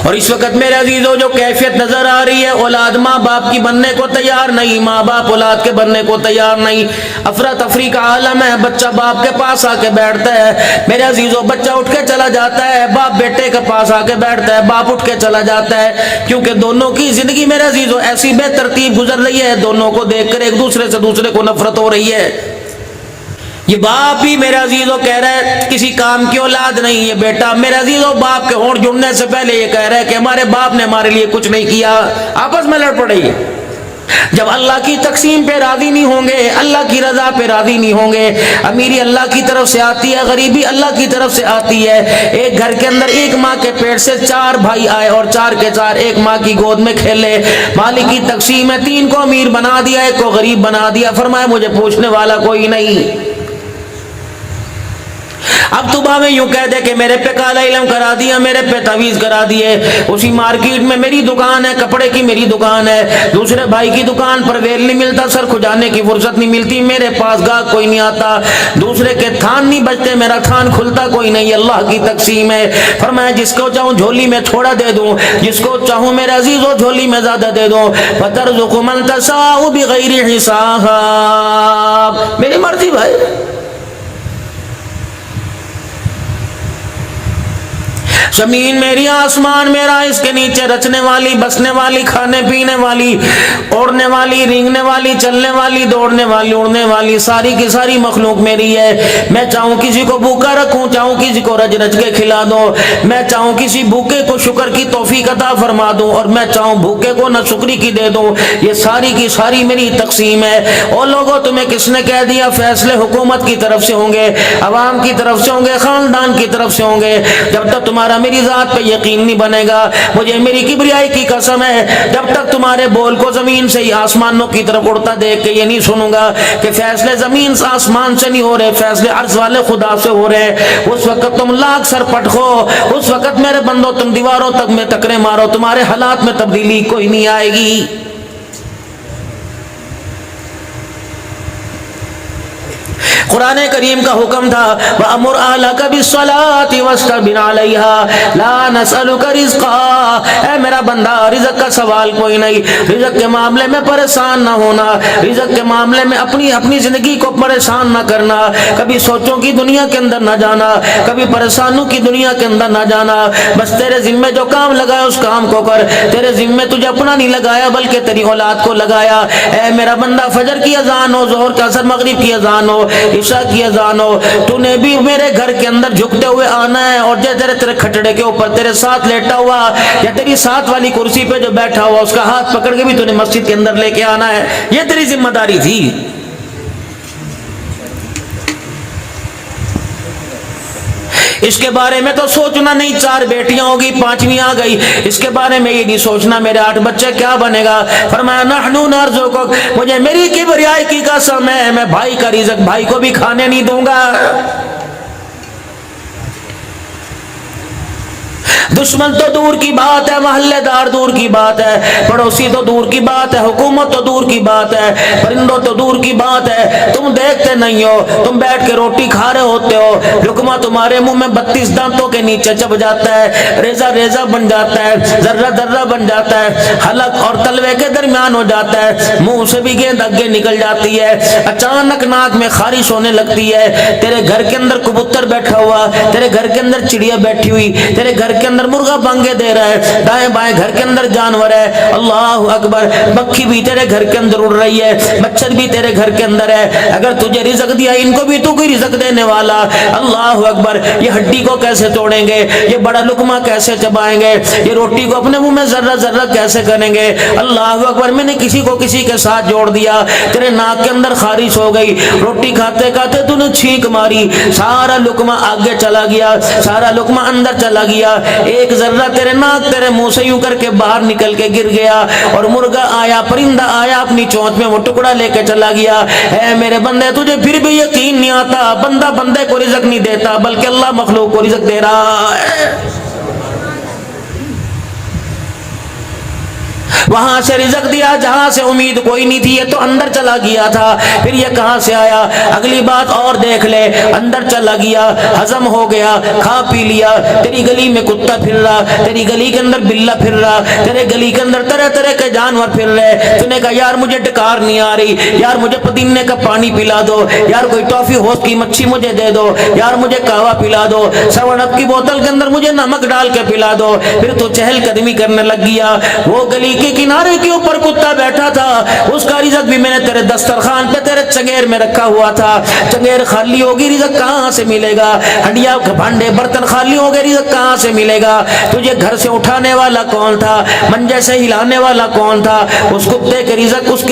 اور اس وقت میرے عزیزوں جو کیفیت نظر آ رہی ہے، اولاد ماں باپ کی بننے کو تیار نہیں، ماں باپ اولاد کے بننے کو تیار نہیں، افراتفری کا عالم ہے، بچہ باپ کے پاس آ کے بیٹھتا ہے، میرے عزیزوں بچہ اٹھ کے چلا جاتا ہے، باپ بیٹے کے پاس آ کے بیٹھتا ہے، باپ اٹھ کے چلا جاتا ہے، کیونکہ دونوں کی زندگی میرے عزیزوں ایسی بے ترتیب گزر رہی ہے، دونوں کو دیکھ کر ایک دوسرے سے دوسرے کو نفرت ہو رہی ہے۔ یہ باپ بھی میرے عزیزوں کہہ رہا ہے کسی کام کی اولاد نہیں، یہ بیٹا میرے عزیزوں باپ کے ہونٹ جڑنے سے پہلے یہ کہہ رہا ہے کہ ہمارے باپ نے ہمارے لیے کچھ نہیں کیا، آپس میں لڑ پڑے گی۔ جب اللہ کی تقسیم پہ راضی نہیں ہوں گے، اللہ کی رضا پہ راضی نہیں ہوں گے، امیری اللہ کی طرف سے آتی ہے، غریبی اللہ کی طرف سے آتی ہے۔ ایک گھر کے اندر ایک ماں کے پیٹ سے 4 بھائی آئے اور 4 کے 4 ایک ماں کی گود میں کھیلے، مالک کی تقسیم ہے، 3 کو امیر بنا دیا، 1 کو غریب بنا دیا، فرمایا مجھے پوچھنے والا کوئی نہیں۔ اب تو باویں یوں کہہ دے کہ میرے پہ کالا علم کرا دیا، میرے پہ تعویذ کرا دیے، اسی مارکیٹ میں میری دکان ہے، کپڑے کی میری دکان ہے، دوسرے بھائی کی دکان پر ویل نہیں ملتا، سر کھجانے کی فرصت نہیں ملتی، میرے پاس گاہک کوئی نہیں آتا، دوسرے کے تھان نہیں بچتے، میرا تھان کھلتا کوئی نہیں، اللہ کی تقسیم ہے۔ فرمایا جس کو چاہوں جھولی میں تھوڑا دے دوں، جس کو چاہوں میرے عزیزو جھولی میں زیادہ دے دوں، فَتَرْزُقُ مَن تَشَاءُ بِغَيْرِ حساب، میری مرضی بھائی۔ زمین میری، آسمان میرا، اس کے نیچے رچنے والی، بسنے والی، کھانے پینے والی، اوڑھنے والی، رینگنے والی، چلنے والی، دوڑنے والی، اڑنے والی، ساری کی ساری مخلوق میری ہے۔ میں چاہوں کسی کو بھوکا رکھوں، چاہوں کسی کو رج رج کے کھلا دوں، میں چاہوں کسی بھوکے کو شکر کی توفیق عطا فرما دوں، اور میں چاہوں بھوکے کو نہ شکری کی دے دوں، یہ ساری کی ساری میری تقسیم ہے۔ اور لوگوں تمہیں کس نے کہہ دیا فیصلے حکومت کی طرف سے ہوں گے، عوام کی طرف سے ہوں گے، خاندان کی طرف سے ہوں گے، جب تک تمہارا میری ذات پہ یقین نہیں بنے گا، مجھے میری کبریائی کی قسم ہے، جب تک تمہارے بول کو زمین سے ہی آسمانوں کی طرف اڑتا دیکھ کے یہ نہیں سنوں گا کہ فیصلے زمین سے آسمان سے نہیں ہو رہے، فیصلے عرض والے خدا سے ہو رہے ہیں، اس وقت تم لاکھ سر پٹکو، اس وقت میرے بندو تم دیواروں تک میں ٹکرے مارو، تمہارے حالات میں تبدیلی کوئی نہیں آئے گی۔ قرآن کریم کا حکم تھا وَأَمُرْ أَهْلَكَ بِالصَّلَاةِ وَاسْتَبِرْ عَلَيْهَا لَا نَسْأَلُكَ رِزْقًا، اے میرا بندہ رزق کا سوال کوئی نہیں، رزق کے معاملے میں پریشان نہ ہونا، رزق کے معاملے میں اپنی زندگی کو پریشان نہ کرنا، کبھی سوچوں کی دنیا کے اندر نہ جانا، کبھی پریشانوں کی دنیا کے اندر نہ جانا، بس تیرے ذمے جو کام لگایا اس کام کو کر، تیرے ذمے تجھے اپنا نہیں لگایا بلکہ تیری اولاد کو لگایا۔ اے میرا بندہ فجر کی اذان ہو، ظہر کا اثر، مغرب کی اذان ہو، عشاء کی اذان ہو، تو نے بھی میرے گھر کے اندر جھکتے ہوئے آنا ہے، اور جو تیرے کھٹڑے کے اوپر تیرے ساتھ لیٹا ہوا یا تیری ساتھ والی کرسی پہ جو بیٹھا ہوا اس کا ہاتھ پکڑ کے بھی تو نے مسجد کے اندر لے کے آنا ہے، یہ تیری ذمہ داری تھی۔ اس کے بارے میں تو سوچنا نہیں 4 بیٹیاں ہوگی 5ویں آ گئی، اس کے بارے میں یہ نہیں سوچنا میرے 8 بچے کیا بنے گا۔ فرمایا نحنو نرزقک، مجھے میری کبریائی کی قسم ہے میں بھائی کا رزق بھائی کو بھی کھانے نہیں دوں گا۔ دشمن تو دور کی بات ہے، محلے دار دور کی بات ہے، پڑوسی تو دور کی بات ہے، حکومت تو دور کی بات ہے، پرندوں تو دور کی بات ہے، تم دیکھتے نہیں ہو، تم بیٹھ کے روٹی کھا رہے ہوتے ہو، لقمہ تمہارے منہ میں 32 دانتوں کے نیچے چپ جاتا ہے، ریزہ ریزہ بن جاتا ہے، ذرہ ذرہ بن جاتا ہے، حلق اور تلوے کے درمیان ہو جاتا ہے، منہ سے بھی گیند آگے نکل جاتی ہے، اچانک ناک میں خارش ہونے لگتی ہے، تیرے گھر کے اندر کبوتر بیٹھا ہوا، تیرے گھر کے اندر چڑیا بیٹھی ہوئی، تیرے گھر کے اندر مرغا بانگے دے رہا ہے، دائیں بائیں گھر کے اندر جانور ہے، اللہ اکبر، مکھی بھی تیرے گھر کے اندر اڑ رہی ہے، مچھر بھی تیرے گھر کے اندر ہے، اگر تجھے رزق دیا ان کو بھی تو کوئی رزق دینے والا، اللہ اکبر، یہ ہڈی کو کیسے توڑیں گے، یہ بڑا لقمہ کیسے چبائیں گے، یہ روٹی کو اپنے منہ میں ذرہ ذرہ کیسے کریں گے، اللہ اکبر، میں نے کسی کو کسی کے ساتھ جوڑ دیا، تیرے ناک کے اندر خارش ہو گئی، روٹی کھاتے کھاتے تو نے چھینک ماری، سارا لقمہ آگے چلا گیا، سارا لقمہ اندر چلا گیا، ایک ذرہ تیرے ناک تیرے منہ سے یوں کر کے باہر نکل کے گر گیا، اور مرغا آیا، پرندہ آیا، اپنی چونچ میں وہ ٹکڑا لے کے چلا گیا۔ اے میرے بندے تجھے پھر بھی یقین نہیں آتا، بندہ بندے کو رزق نہیں دیتا بلکہ اللہ مخلوق کو رزق دے رہا ہے۔ وہاں سے رزق دیا جہاں سے امید کوئی نہیں تھی، یہ تو اندر چلا گیا تھا، پھر یہ کہاں سے آیا؟ اگلی بات اور دیکھ لے، اندر چلا گیا، ہضم ہو گیا، کھا پی لیا، تیری گلی میں کتا پھر رہا، تیری گلی کے اندر بلا پھر رہا، تیرے گلی کے اندر طرح طرح کے جانور پھر رہے، تو نے کہا یار مجھے ڈکار نہیں آ رہی، یار مجھے پودینے کا پانی پلا دو، یار کوئی ٹافی ہوس کی مچھی مجھے دے دو، یار مجھے کہوا پلا دو، 7 اپ کی بوتل کے اندر مجھے نمک ڈال کے پلا دو، پھر تو چہل قدمی کرنے لگ گیا۔ وہ گلی کے کنارے کے اوپر کتا بیٹھا تھا، اس کا رزق بھی میں نے تیرے دسترخوان پہ تیرے چنگیر میں رکھا ہوا تھا، چنگیر خالی ہوگی رزق کہاں سے ملے گا؟ ہنڈیا بھانڈے برتن خالی ہو گئے رزق کہاں سے ملے گا؟ تجھے گھر سے اٹھانے والا کون تھا؟ منجے سے ہلانے والا کون تھا؟ اس کتے کے رزق اس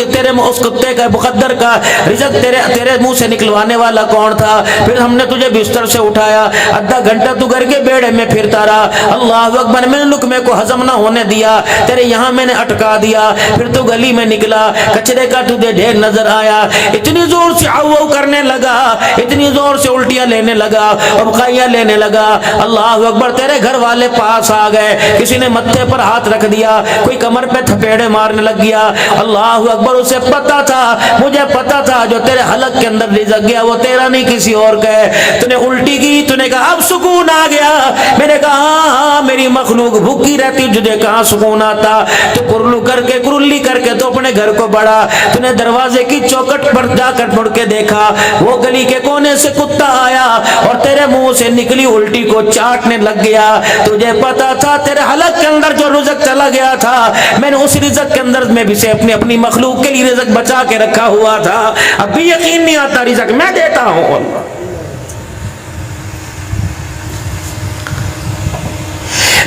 کتے کا مقدر کا رزق تیرے منہ سے نکلوانے والا کون تھا؟ پھر ہم نے تجھے بستر سے اٹھایا، آدھا گھنٹہ تو گھر کے بیڑے میں پھرتا رہا، اللہ اکبر، میں نے لقمے کو ہضم نہ ہونے دیا، تیرے یہاں میں نے اٹکا دیا، پھر تو گلی میں نکلا، کچرے کا تجھے ڈھیر نظر آیا، اتنی زور سے آو کرنے لگا، اتنی زور سے الٹیاں لینے لگا، ابقائیاں لینے لگا، اللہ اکبر، تیرے گھر والے پاس آ گئے، کسی نے متھے پر ہاتھ رکھ دیا، کوئی کمر پہ تھپیڑے مارنے لگ گیا، اللہ اکبر، اسے پتا تھا، مجھے پتا تھا جو تیرے حلق کے اندر رزق گیا وہ تیرا نہیں کسی اور کا ہے، تو نے الٹی کی، تو نے کہا اب سکون آ گیا، میں نے کہا ہاں میری مخلوق بھوکی رہتی تجھے کہاں سکون آتا؟ تو کرلی کر کے تو اپنے گھر کو بڑھا، تو نے دروازے کی چوکٹ پر جا کر مڑ کے دیکھا، وہ گلی کے کونے سے کتا آیا اور تیرے منہ سے نکلی الٹی کو چاٹنے لگ گیا، تجھے پتا تھا تیرے حلق کے اندر جو رزق چلا گیا تھا، میں نے اس رزق کے اندر میں بھی سے اپنی مخلوق کے لیے رزق بچا کے رکھا ہوا تھا، اب بھی یقین نہیں آتا رزق میں دیتا ہوں۔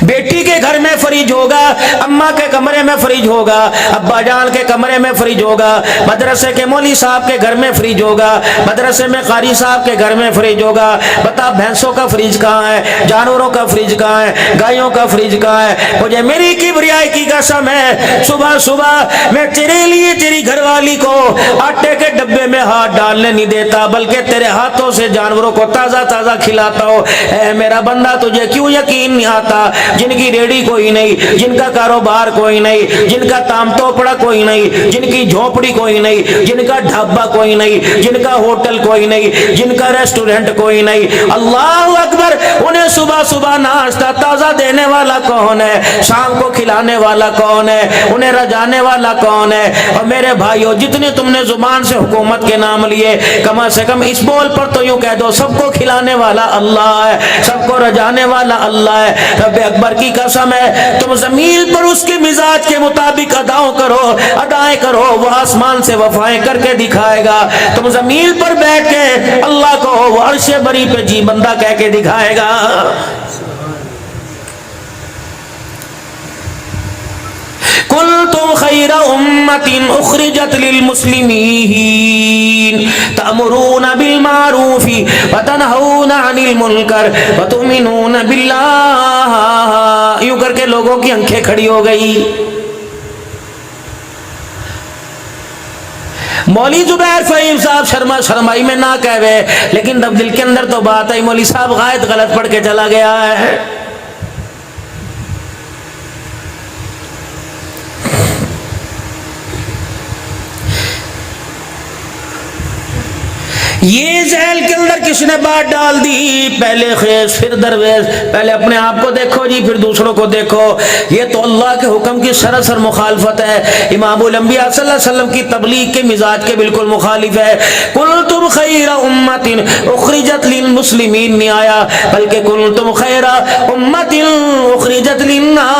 بیٹی کے گھر میں فریج ہوگا، اماں کے کمرے میں فریج ہوگا، ابا جان کے کمرے میں فریج ہوگا، مدرسے کے مولوی صاحب کے گھر میں فریج ہوگا، مدرسے میں قاری صاحب کے گھر میں فریج ہوگا، بتا بھینسوں کا فریج کہاں ہے؟ جانوروں کا فریج کہاں ہے؟ گایوں کا فریج کہاں ہے؟ مجھے میری کبریائی کی قسم ہے، صبح صبح میں تیرے لیے تیری گھر والی کو آٹے کے ڈبے میں ہاتھ ڈالنے نہیں دیتا، بلکہ تیرے ہاتھوں سے جانوروں کو تازہ تازہ کھلاتا ہوں۔ اے میرا بندہ، تجھے کیوں یقین نہیں آتا؟ جن کی ریڑی کوئی نہیں، جن کا کاروبار کوئی نہیں، جن کا تام توپڑا کوئی نہیں، جن کی جھونپڑی کوئی نہیں، جن کا ڈھابا کوئی نہیں، جن کا ہوٹل کوئی نہیں، جن کا ریسٹورنٹ کوئی نہیں، اللہ اکبر، انہیں صبح صبح ناشتہ تازہ دینے والا کون ہے؟ شام کو کھلانے والا کون ہے؟ انہیں رجانے والا کون ہے؟ اور میرے بھائیو، جتنے تم نے زبان سے حکومت کے نام لیے، کم سے کم اس بول پر تو یوں کہہ دو سب کو کھلانے والا اللہ ہے، سب کو رجانے والا اللہ ہے۔ رب اکبر کی قسم ہے، تم زمین پر اس کے مزاج کے مطابق ادائیں کرو، وہ آسمان سے وفائیں کر کے دکھائے گا، تم زمین پر بیٹھ کے اللہ کو وہ عرش بری پہ جی بندہ کہہ کے دکھائے گا۔ کنتم خیر امت اخرجت للمسلمین تأمرون بالمعروف وتنہون عن المنکر وتؤمنون باللہ، یوں کر کے لوگوں کی آنکھیں کھڑی ہو گئی۔ مولوی زبیر فہیم صاحب شرمائی میں نہ کہوے، لیکن جب دل کے اندر تو بات ہے، مولوی صاحب غائط غلط پڑھ کے چلا گیا ہے۔ یہ ذیل کے اندر کس نے بات ڈال دی؟ پہلے خیز پھر درویز، پہلے اپنے آپ کو دیکھو جی، پھر دوسروں کو دیکھو، یہ تو اللہ کے حکم کی سراسر مخالفت ہے، امام الانبیاء صلی اللہ علیہ وسلم کی تبلیغ کے مزاج کے بالکل مخالف ہے۔ کنتم خیر امت اخرجت للمسلمین نہیں آیا، بلکہ کنتم خیر امت اخرجت للناس،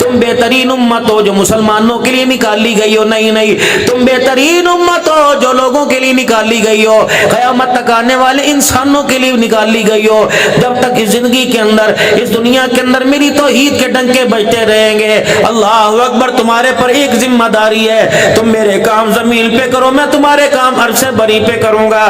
تم بہترین امت ہو جو مسلمانوں کے لیے نکالی گئی ہو، نہیں، تم بہترین امت ہو جو لوگوں کے لیے نکالی گئی ہو، قیامت تک آنے والے انسانوں کے لیے نکالی گئی ہو۔ جب تک اس زندگی کے اندر، اس دنیا کے اندر میری توحید کے ڈنکے بجتے رہیں گے، اللہ اکبر، تمہارے پر ایک ذمہ داری ہے، تم میرے کام زمین پہ کرو، میں تمہارے کام عرش بری پہ کروں گا۔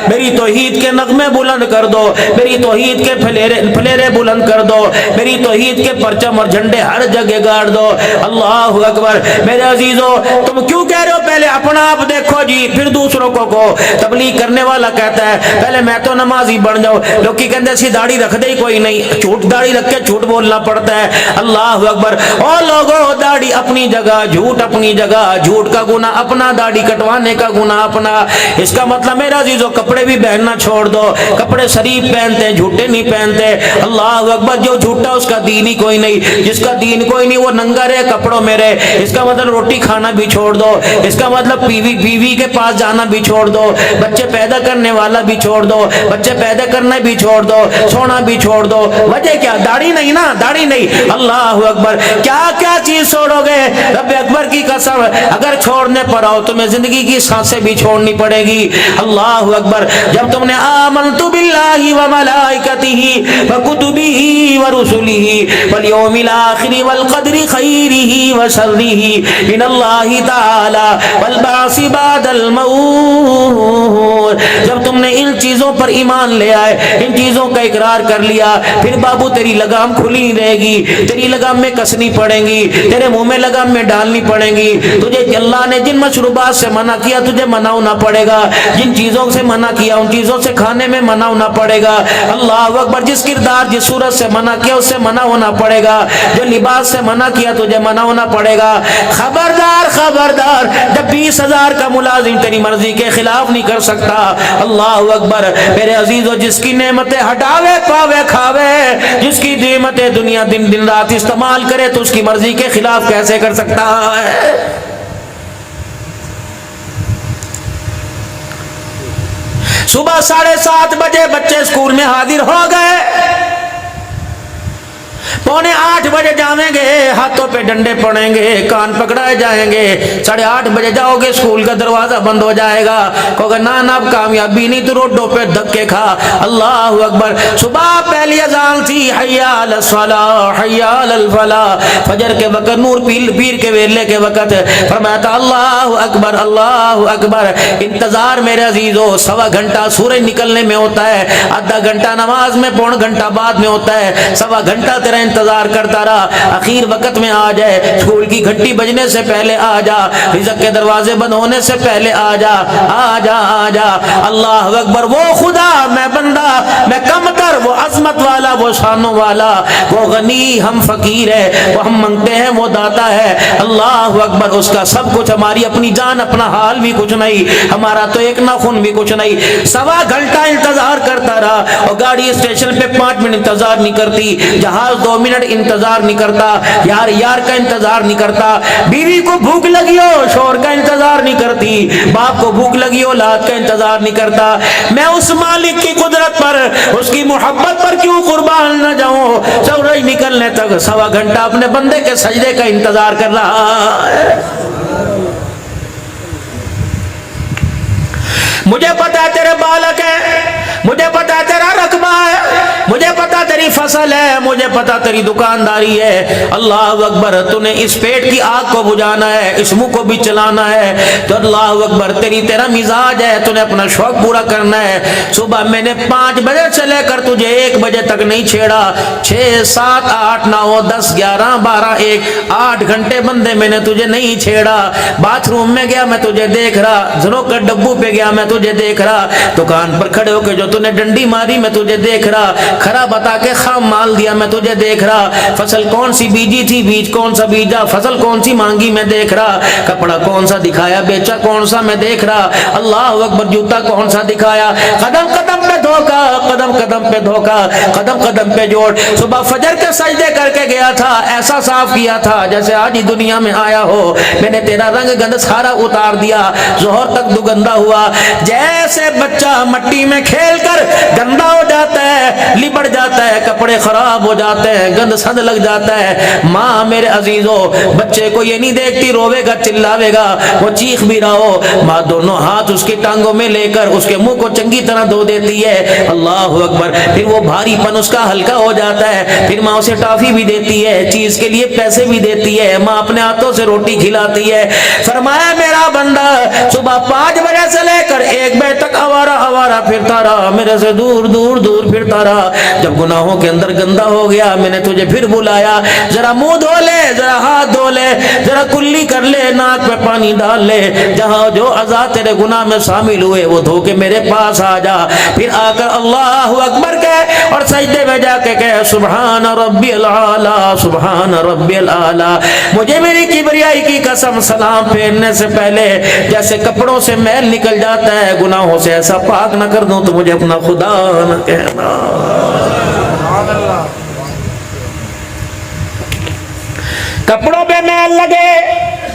میری توحید کے نغمے بلند کر دو، میری توحید کے پھلیرے بلند کر دو، میری توحید کے پرچم اور جھنڈے ہر جگہ گاڑ دو، اللہ اکبر۔ میرے عزیزو تم کیوں کہہ رہے ہو پہلے اپنا آپ دیکھو جی پھر دوسروں کو کہو؟ تبلیغ کرنے والا کہتا ہے پہلے میں تو نمازی بن جاؤ، لوگ کی کہتے ہیں داڑھی رکھ دے کوئی نہیں، جھوٹ داڑھی رکھ کے جھوٹ بولنا پڑتا ہے۔ اللہ اکبر۔ اور لوگوں داڑھی اپنی جگہ، جھوٹ اپنی جگہ، جھوٹ کا گناہ اپنا، داڑھی کٹوانے کا گناہ اپنا۔ اس کا مطلب میرا عزیزو کپڑے بھی پہننا چھوڑ دو، کپڑے شریف پہنتے ہیں، جھوٹے نہیں پہنتے۔ اللہ اکبر۔ جو جھوٹا اس کا دین ہی کوئی نہیں، جس کا دین کوئی نہیں وہ ننگا رہے کپڑوں میں رہے۔ اس کا مطلب روٹی کھانا بھی چھوڑ دو، اس کا مطلب بیوی کے پاس جانا بھی چھوڑ دو، بچے پیدا کرنے والا بھی چھوڑ دو، بچے پیدا کرنا بھی چھوڑ دو، سونا بھی چھوڑ دو۔ وجہ کیا؟ داڑھی نہیں نا، داڑھی نہیں۔ اللہ اکبر۔ کیا کیا چیز چھوڑو گے؟ رب اکبر کی قسم اگر چھوڑنے پر آؤ تمہیں زندگی کی سانسیں بھی چھوڑنی پڑے گی۔ اللہ اکبر۔ جب تم نے آمنت باللہ وملائکتہ وکتبہ ورسلہ والیوم الآخر والقدر خیرہ وشرہ من اللہ تعالی والبعث بعد الموت، جب تم نے ان چیزوں پر ایمان لے آئے، ان چیزوں کا اقرار کر لیا، پھر بابو تیری لگام کھلی نہیں رہے گی، تیری لگام میں کسنی پڑیں گی، تیرے منہ میں لگام میں ڈالنی پڑیں گی۔ تجھے اللہ نے جن مشروبات سے منع کیا تجھے منع ہونا پڑے گا، جن چیزوں سے منع کیا ان چیزوں سے کھانے میں منع ہونا پڑے گا۔ اللہ اکبر۔ جس کردار جس صورت سے منع کیا اس سے منع ہونا پڑے گا، جو لباس سے منع کیا تجھے منع ہونا پڑے گا۔ خبردار خبردار، جب 20,000 کا ملازم تیری مرضی کے خلاف نہیں کر سکتا۔ اللہ اکبر۔ میرے عزیزو جس کی نعمتیں ہٹاوے پاوے کھاوے، جس کی نعمتیں دنیا دن رات استعمال کرے تو اس کی مرضی کے خلاف کیسے کر سکتا ہے؟ صبح 7:30 بجے بچے اسکول میں حاضر ہو گئے، 7:45 بجے جائیں گے، ہاتھوں پہ ڈنڈے پڑیں گے، کان پکڑائے جائیں گے۔ 8:30 بجے جاؤ گے اسکول کا دروازہ بند ہو جائے گا، کہو گے نا اب کامیابی نہیں تو روڈوں پہ دھکے کھا۔ اللہ اکبر۔ صبح پہلی اذان تھی حی علی الصلاۃ حی علی الفلاح، فجر کے وقت نور پیر کے ویلے کے وقت فرمایا تھا اللہ اکبر اللہ اکبر۔ انتظار میرے عزیزو 1.25 گھنٹہ سورج نکلنے میں ہوتا ہے، آدھا گھنٹہ نماز میں، 1.25 گھنٹہ بعد میں ہوتا ہے، 1.25 گھنٹہ تیرا انتظار کرتا رہا۔ اخیر وقت میں آ جائے، اسکول کی گھنٹی بجنے سے پہلے آ جا، رزق کے دروازے بند ہونے سے پہلے آ جا، آ جا آ جا۔ اللہ اکبر۔ وہ خدا میں بندہ، میں کمتر، وہ عظمت والا، وہ شانوں والا، وہ غنی، ہم فقیر ہے، وہ ہم منگتے ہیں وہ داتا ہے۔ اللہ اکبر۔ اس کا سب کچھ، ہماری اپنی جان اپنا حال بھی کچھ نہیں، ہمارا تو ایک ناخن بھی کچھ نہیں۔ 1.25 گھنٹہ انتظار کرتا رہا، اور گاڑی اسٹیشن پہ 5 منٹ انتظار نہیں کرتی، جہاز 2 منٹ انتظار نہیں کرتا، یار کا انتظار نہیں کرتا، بیوی کو بھوک لگی ہو شوہر کا انتظار نہیں کرتی، باپ کو بھوک لگی ہو اولاد کا انتظار نہیں کرتا۔ میں اس مالک کی قدرت پر، اس کی محبت پر کیوں قربان نہ جاؤں؟ سورج نکلنے تک 1.25 گھنٹہ اپنے بندے کے سجدے کا انتظار کر رہا ہے۔ مجھے پتا ہے تیرے بالک ہے، مجھے پتا ہے تیرا رقبہ ہے، مجھے پتا تیری فصل ہے، مجھے پتا تیری دکانداری ہے۔ اللہ اکبر۔ تو نے اس پیٹ کی آگ کو بجھانا ہے، اس منہ کو بھی چلانا ہے، تو اللہ اکبر تیرا مزاج ہے، تو نے اپنا شوق پورا کرنا ہے۔ صبح میں نے 5 بجے سے لے کر تجھے 1 بجے تک نہیں چھیڑا، 6 7 8 9 10 11 12 1 8 گھنٹے بندے میں نے تجھے نہیں چھیڑا۔ باتھ روم میں گیا میں تجھے دیکھ رہا، زروں کا ڈبو پہ گیا میں تجھے دیکھ رہا، دکان پر کھڑے ہو کے جو تو نے ڈنڈی ماری میں تجھے دیکھ رہا، کھرا بتا کے خام مال دیا میں تجھے دیکھ رہا، فصل کون سی بیجی تھی، بیج کون سا بیجا، فصل کون سی مانگی میں دیکھ رہا، کپڑا کون سا دکھایا، بیچا کون سا میں دیکھ رہا۔ اللہ اکبر۔ جوتا کون سا دکھایا، قدم قدم پہ دھوکا، قدم قدم پہ دھوکا، قدم قدم پہ جوڑ۔ صبح فجر کے سجدے کر کے گیا تھا، ایسا صاف کیا تھا جیسے آج ہی دنیا میں آیا ہو، میں نے تیرا رنگ گند سارا اتار دیا، ظہر تک دگندہ ہوا، جیسے بچہ مٹی میں کھیل کر گندا ہو جاتا ہے، لبڑ جاتا ہے، کپڑے خراب ہو جاتے ہیں، گند سند لگ جاتا ہے۔ ماں میرے عزیزو بچے کو یہ نہیں دیکھتی، روے گا چلاوے گا، وہ چیخ بھی رہا ہو، ماں دونوں ہاتھ اس کی ٹانگوں میں لے کر اس کے منہ کو چنگی طرح دھو دیتی ہے۔ اللہ اکبر۔ پھر وہ بھاری پن اس کا ہلکا ہو جاتا ہے، پھر ماں اسے ٹافی بھی دے دیتی ہے, چیز کے لیے پیسے بھی دیتی ہے, ماں اپنے ہاتھوں سے روٹی کھلاتی ہے. فرمایا میرا بندہ صبح 5 بجے سے لے کر 1 بجے تک آوارہ پھرتا رہا, میرے سے دور پھرتا رہا. جب گناہوں کے اندر گندا ہو گیا, میں نے تجھے پھر بلایا, ذرا منہ دھو لے, ذرا ہاتھ دھو لے, ذرا کلی کر لے, ناک پہ پانی ڈال لے, جہاں جو اعضاء تیرے گناہ میں شامل ہوئے وہ دھو کے میرے پاس آ جا. پھر آ کر اللہ اکبر کہے اور سجدے میں جا کے کہے سبحان ربی العالی, سبحان ربی العالی. مجھے میری کبریائی کی قسم سلام پھیرنے سے پہلے جیسے کپڑوں سے میل نکل جاتا ہے, گناہوں سے ایسا پاک نہ کر دوں تو مجھے اپنا خدا نہ کہنا. کپڑوں پہ میل لگے,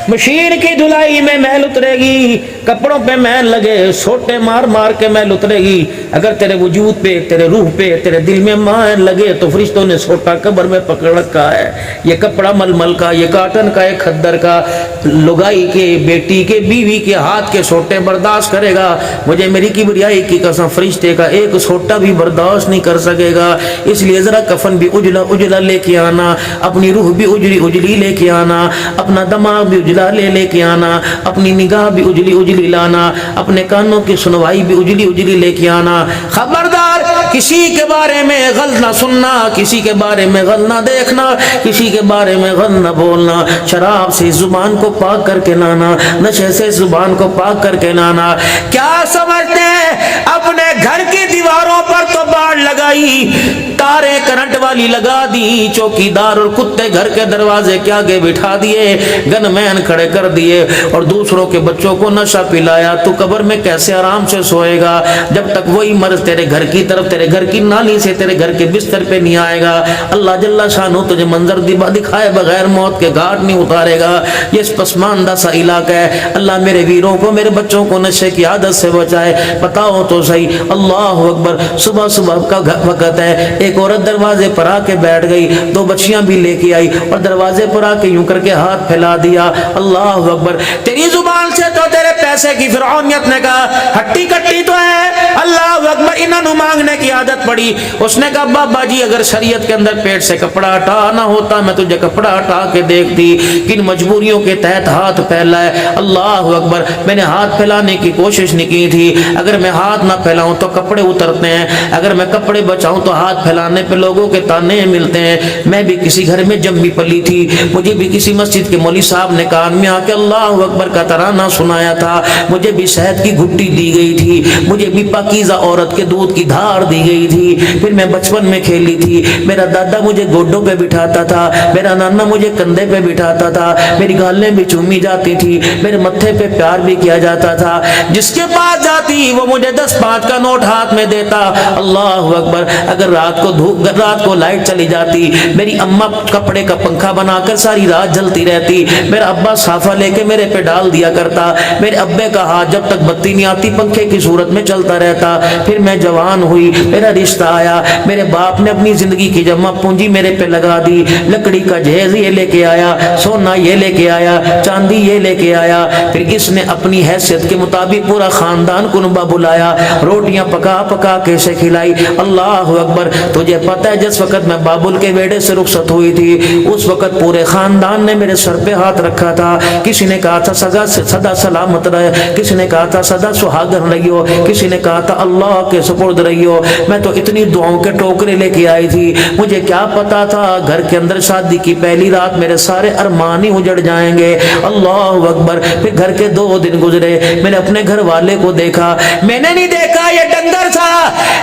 مشین کی دھلائی میں میل اترے گی, کپڑوں پہ میل لگے, سوٹے مار مار کے میل اترے گی. اگر تیرے وجود پہ, تیرے روح پہ, تیرے دل میں میل لگے تو فرشتوں نے سوٹا قبر میں پکڑ رکھا ہے. یہ کپڑا ململ کا, یہ کاٹن کا, یہ کھدر کا, لگائی کے, بیٹی کے, بیوی کے ہاتھ کے سوٹے برداشت کرے گا. مجھے میری کبریائی کی قسم فرشتے کا ایک سوٹا بھی برداشت نہیں کر سکے گا. اس لیے ذرا کفن بھی اجلا لے کے آنا, اپنی روح بھی اجلی لے کے آنا, اپنا دماغ بھی اجلا لے کے آنا, اپنی نگاہ بھی اجلی لانا, اپنے کانوں کی سنوائی بھی اجلی لے کے آنا. خبردار کسی کے بارے میں غلط نہ سننا, کسی کے بارے میں غلط نہ دیکھنا, کسی کے بارے میں غلط نہ بولنا. شراب سے زبان کو پاک کر کے لانا, نشے سے زبان کو پاک کر کے لانا. کیا سمجھتے ہیں اپنے گھر کی دیواروں پر تو باڑ لگائی, تاریں کرنٹ والی لگا دی, چوکیدار اور کتے گھر کے دروازے کے آگے بٹھا دیے, گن مین کھڑے کر دیے اور دوسروں کے بچوں کو نشہ پلایا. تو قبر میں کیسے آرام سے سوئے گا جب تک وہی مرض تیرے گھر کی طرف, تیرے گھر کی نالی سے تیرے گھر کے بستر پہ نہیں آئے گا. اللہ جل شانہ تجھے منظر دکھائے بغیر موت کے گھاٹ نہیں اتارے گا. یہ پسماندہ سا علاقہ ہے. اللہ میرے ویروں کو, میرے بچوں کو نشے کی عادت سے بچائے. بتاؤ تو صحیح, اللہ اکبر. صبح کا وقت ہے, ایک عورت دروازے پر آ کے بیٹھ گئی, 2 بچیاں بھی لے کے آئی اور دروازے پر آ کے یوں کر کے ہاتھ پھیلا دیا. اللہ اکبر. تیری زبان سے تو تیرے پیسے کی فرعونیت نے کہا ہٹی کٹی تو ہے. اللہ اکبر. انہوں نے مانگنے کی عادت پڑی. اس نے کہا بابا جی اگر شریعت کے اندر پیٹ سے کپڑا ہٹا نہ ہوتا میں تجھے کپڑا ہٹا کے دیکھتی, کن مجبوریوں کے تحت ہاتھ پھیلا ہے. اللہ اکبر. میں نے ہاتھ پھیلانے کی کوشش نہیں کی تھی. اگر میں ہاتھ نہ پھیلاؤں تو کپڑے اترتے ہیں, اگر میں کپڑے بچاؤں تو ہاتھ پھیلانے پہ لوگوں کے تانے ملتے ہیں. میں بھی کسی گھر میں جمی پلی تھی, مجھے بھی کسی مسجد کے مولوی صاحب نے کان میں آ کے اللہ اکبر کا ترانہ سنایا تھا. مجھے بھی شہد کی گھٹی دی گئی تھی, مجھے بھی پاکیزہ عورت کے دودھ کی دھار دی گئی تھی. پھر میں بچپن میں کھیلی تھی. میرا دادا مجھے گوڈوں پہ بٹھاتا تھا, میرا نانا مجھے کندھے پہ بٹھاتا تھا, میری گالیں بھی چومی جاتی تھی, میرے متھے پہ پیار بھی کیا جاتا تھا. جس کے پاس جاتی وہ مجھے 10-5 کا نوٹ ہاتھ میں دیتا. اللہ اکبر. اگر رات کو لائٹ چلی جاتی, میری اماں کپڑے کا پنکھا بنا کر ساری رات جلتی رہتی. میرا ابا صافہ لے کے میرے پہ ڈال دیا کرتا. میرے ابے کا ہاتھ جب تک بتی نہیں آتی پنکھے کی صورت میں چلتا رہتا. پھر میں جوان ہوئی, میرا رشتہ آیا, میرے باپ نے اپنی زندگی کی جمع پونجی میرے پہ لگا دی. لکڑی کا جہیز یہ لے کے آیا, سونا یہ لے کے آیا, چاندی یہ لے کے آیا. پھر اس نے اپنی حیثیت کے مطابق پورا خاندان کنبہ بلایا, روٹیاں پکا پکا کے سے کھلائی. اللہ اکبر. تجھے پتہ ہے جس وقت میں بابل کے بیڑے سے رخصت ہوئی تھی اس وقت پورے خاندان نے میرے سر پہ ہاتھ رکھا تھا. کسی نے کہا تھا سدا سلامت رہے, کسی نے کہا تھا سدا سہاگن رہیو, کسی نے کہا تھا اللہ کے سپرد رہیو. میں تو اتنی دعاؤں کے ٹوکرے لے کے آئی تھی. مجھے کیا پتا تھا گھر کے اندر شادی کی پہلی رات میرے سارے ارمان ہی اجڑ جائیں گے. اللہ اکبر. پھر گھر کے 2 دن گزرے, میں نے اپنے گھر والے کو دیکھا. میں نے نہیں دیکھا یہ ڈنگر تھا,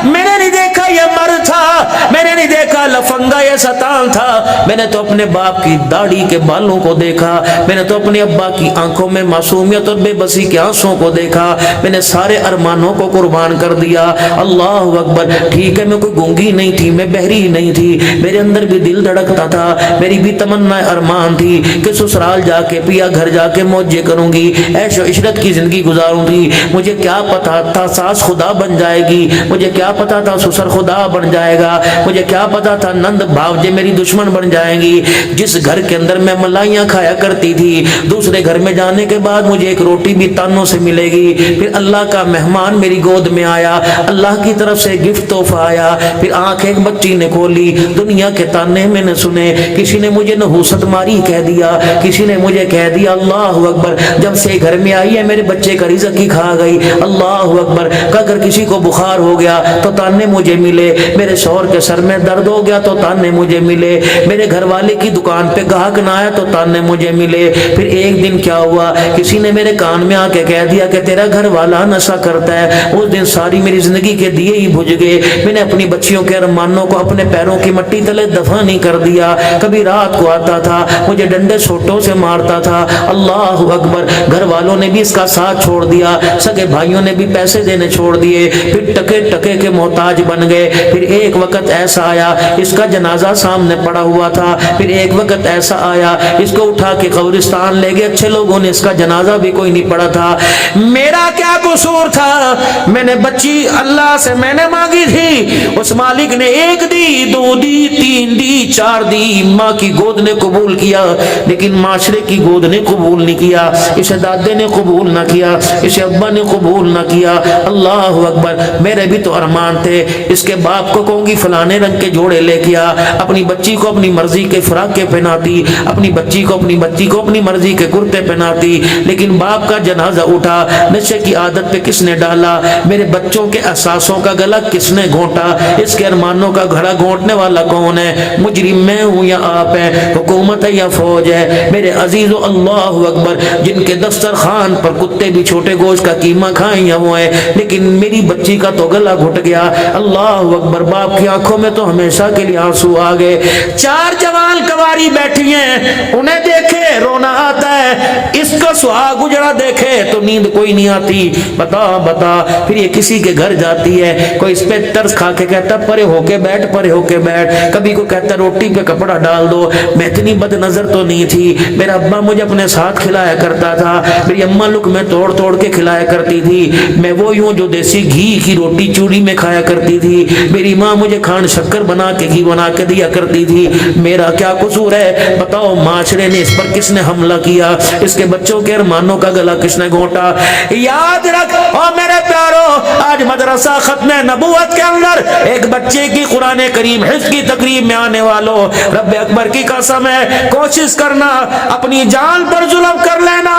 میں نے نہیں دیکھا یہ مرد تھا, میں نے نہیں دیکھا لفنگا یہ شیطان تھا. میں نے تو اپنے باپ کی داڑھی کے بالوں کو دیکھا, میں نے تو اپنے ابا کی آنکھوں میں معصومیت اور بے بسی کے آنسوں کو دیکھا. میں نے سارے ارمانوں کو قربان کر دیا. اللہ اکبر. ٹھیک ہے میں کوئی گونگی نہیں تھی, میں بہری نہیں تھی, میرے اندر بھی دل دھڑکتا تھا, میری بھی تمنا ارمان تھی کہ سسرال جا کے پیا گھر جا کے موجے کروں گی, عیش و عشرت کی زندگی گزاروں گی. مجھے کیا پتا تھا ساس خدا بن جائے گی, مجھے کیا پتا تھا سسر خدا بن جائے گا, مجھے کیا پتا تھا نند بھاوجے میری دشمن بن جائیں گی. جس گھر کے اندر میں ملائیاں کھایا کرتی تھی دوسرے گھر میں جانے کے بعد مجھے ایک روٹی بھی تانوں سے ملے گی۔ پھر اللہ کا مہمان میری گود میں آیا، اللہ کی طرف سے گفٹ تحفہ آیا، پھر آنکھ ایک بچی نے کھولی، دنیا کے تانے میں نے سنے، کسی نے مجھے نحوست ماری کہہ دیا، کسی نے مجھے کہہ دیا اللہ اکبر جب سے گھر میں آئی ہے میرے بچے کا رزق ہی کھا گئی، اللہ اکبر، اگر کسی کو بخار ہو گیا تو تانے مجھے ملے، میرے شوہر کے سر میں درد ہو گیا تو تانے مجھے ملے، میرے گھر والے کی دکان پہ گاہک نہ آیا تو تانے مجھے ملے۔ پھر ایک دن کیا ہوا، کسی نے میرے کان میں آ کے کہہ دیا کہ تیرا گھر والا نشہ کرتا ہے۔ اس دن ساری میری زندگی کے دیے ہی بجھ گئے، میں نے اپنی بچیوں کے ارمانوں کو اپنے پیروں کی مٹی تلے دفن نہیں کر دیا۔ کبھی رات کو آتا تھا مجھے ڈنڈے سوٹوں سے مارتا تھا، اللہ اکبر، گھر والوں نے بھی اس کا ساتھ چھوڑ دیا، سگے بھائیوں نے بھی پیسے دینے چھوڑ دیے، پھر ٹکے ٹکے کے محتاج بن گئے۔ پھر ایک وقت ایسا آیا اس کا جنازہ سامنے پڑا ہوا تھا، پھر ایک وقت ایسا آیا اس کو اٹھا کے قبرستان لے گئے، اچھے لوگوں نے اس کا جنازہ بھی کوئی نہیں پڑا تھا۔ میرا کیا قصور تھا؟ میں نے بچی اللہ سے میں نے مانگی تھی، اس مالک نے ایک دی، دو دی، تین دی، چار دی، ماں کی گود نے قبول کیا لیکن معاشرے کی گود نے قبول نہیں کیا، اسے دادے نے قبول نہ کیا، اسے ابا نے قبول نہ کیا۔ اللہ اکبر، میرے بھی تو ارمان تھے، اس کے باپ کو کہوں گی فلانے رنگ کے جوڑے لے کے آ، اپنی بچی کو اپنی مرضی کے فراقے پہناتی، اپنی بچی کو اپنی مرضی کے کرتے پہناتی، لیکن باپ کا جنازہ اٹھا، نشے کی عادت پہ کس نے ڈالا؟ میرے بچوں کے احساسوں کا گلا کس نے گھونٹا؟ اس کے ارمانوں کا گھڑا گھونٹنے والا کون ہے؟ مجرم میں ہوں یا آپ ہیں، حکومت ہے یا فوج ہے؟ میرے عزیزو اللہ اکبر، جن کے دسترخوان پر کتے بھی چھوٹے گوشت کا قیمہ کھائیں یا وہ ہیں، لیکن میری بچی کا تو گلا گھٹ گیا۔ اللہ اکبر، باپ کی آنکھوں میں تو ہمیشہ کے لیے آنسو آ گئے۔ چار جوان کواری بیٹھی ہیں، انہیں دیکھے رونا آتا ہے، اس کا سہاگ اجڑا دیکھے تو نیند کوئی نہیں آتی۔ بتا بتا، پھر یہ کسی کے گھر جاتی ہے، کوئی اس پہ ترس کھا کے کہتا پرے ہو کے بیٹھ، پرے ہو کے بیٹھ، کبھی کو کہتا روٹی پہ کپڑا ڈال دو۔ میں اتنی بد نظر تو نہیں تھی، میرا ابا مجھے اپنے ساتھ کھلایا کرتا تھا، میری اماں لقمے توڑ توڑ کے کھلایا کرتی تھی، میں وہ یوں جو دیسی گھی کی روٹی چوڑی میں کھایا کرتی تھی، میری ماں مجھے کھان شکر بنا کے گھی بنا کے دیا کرتی تھی، میرا کیا قصور ہے؟ بتاؤ معاشرے نے اس پر کس نے حملہ کیا؟ اس کے بچوں کے ارمانوں کا گلا کس نے گھونٹا؟ یاد رکھ او میرے پیارو، آج مدرسہ ختم نبوت کے اندر ایک بچے کی قرآن کریم حفظ کی تقریب میں آنے والوں، رب اکبر کی قسم ہے کوشش کرنا اپنی جان پر ظلم کر لینا،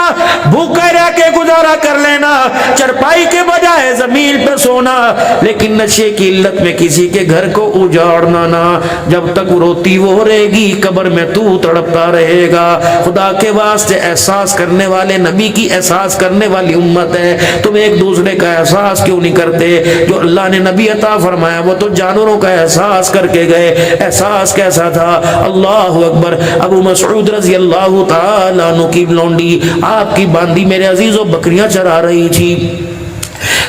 بھوکے رہ کے گزارا کر لینا، چرپائی کے بجائے زمین پہ سونا، لیکن نشے کی علت میں کسی کے گھر کو اجاڑنا نہ، جب تک روتی وہ رہے گی قبر میں تو تڑپتا رہے گا۔ خدا کے واسطے احساس کرنے والے نبی کی احساس کرنے والی امت ہے، تم ایک دوسرے کا احساس کیوں نہیں کرتے؟ جو اللہ نے نبی عطا فرمایا وہ تو جانوروں کا احساس کر کے گئے۔ احساس کیسا تھا؟ اللہ اکبر، ابو مسعود رضی اللہ تعالیٰ عنہ کی لونڈی آپ کی باندھی میرے عزیزوں بکریاں چرا رہی تھی،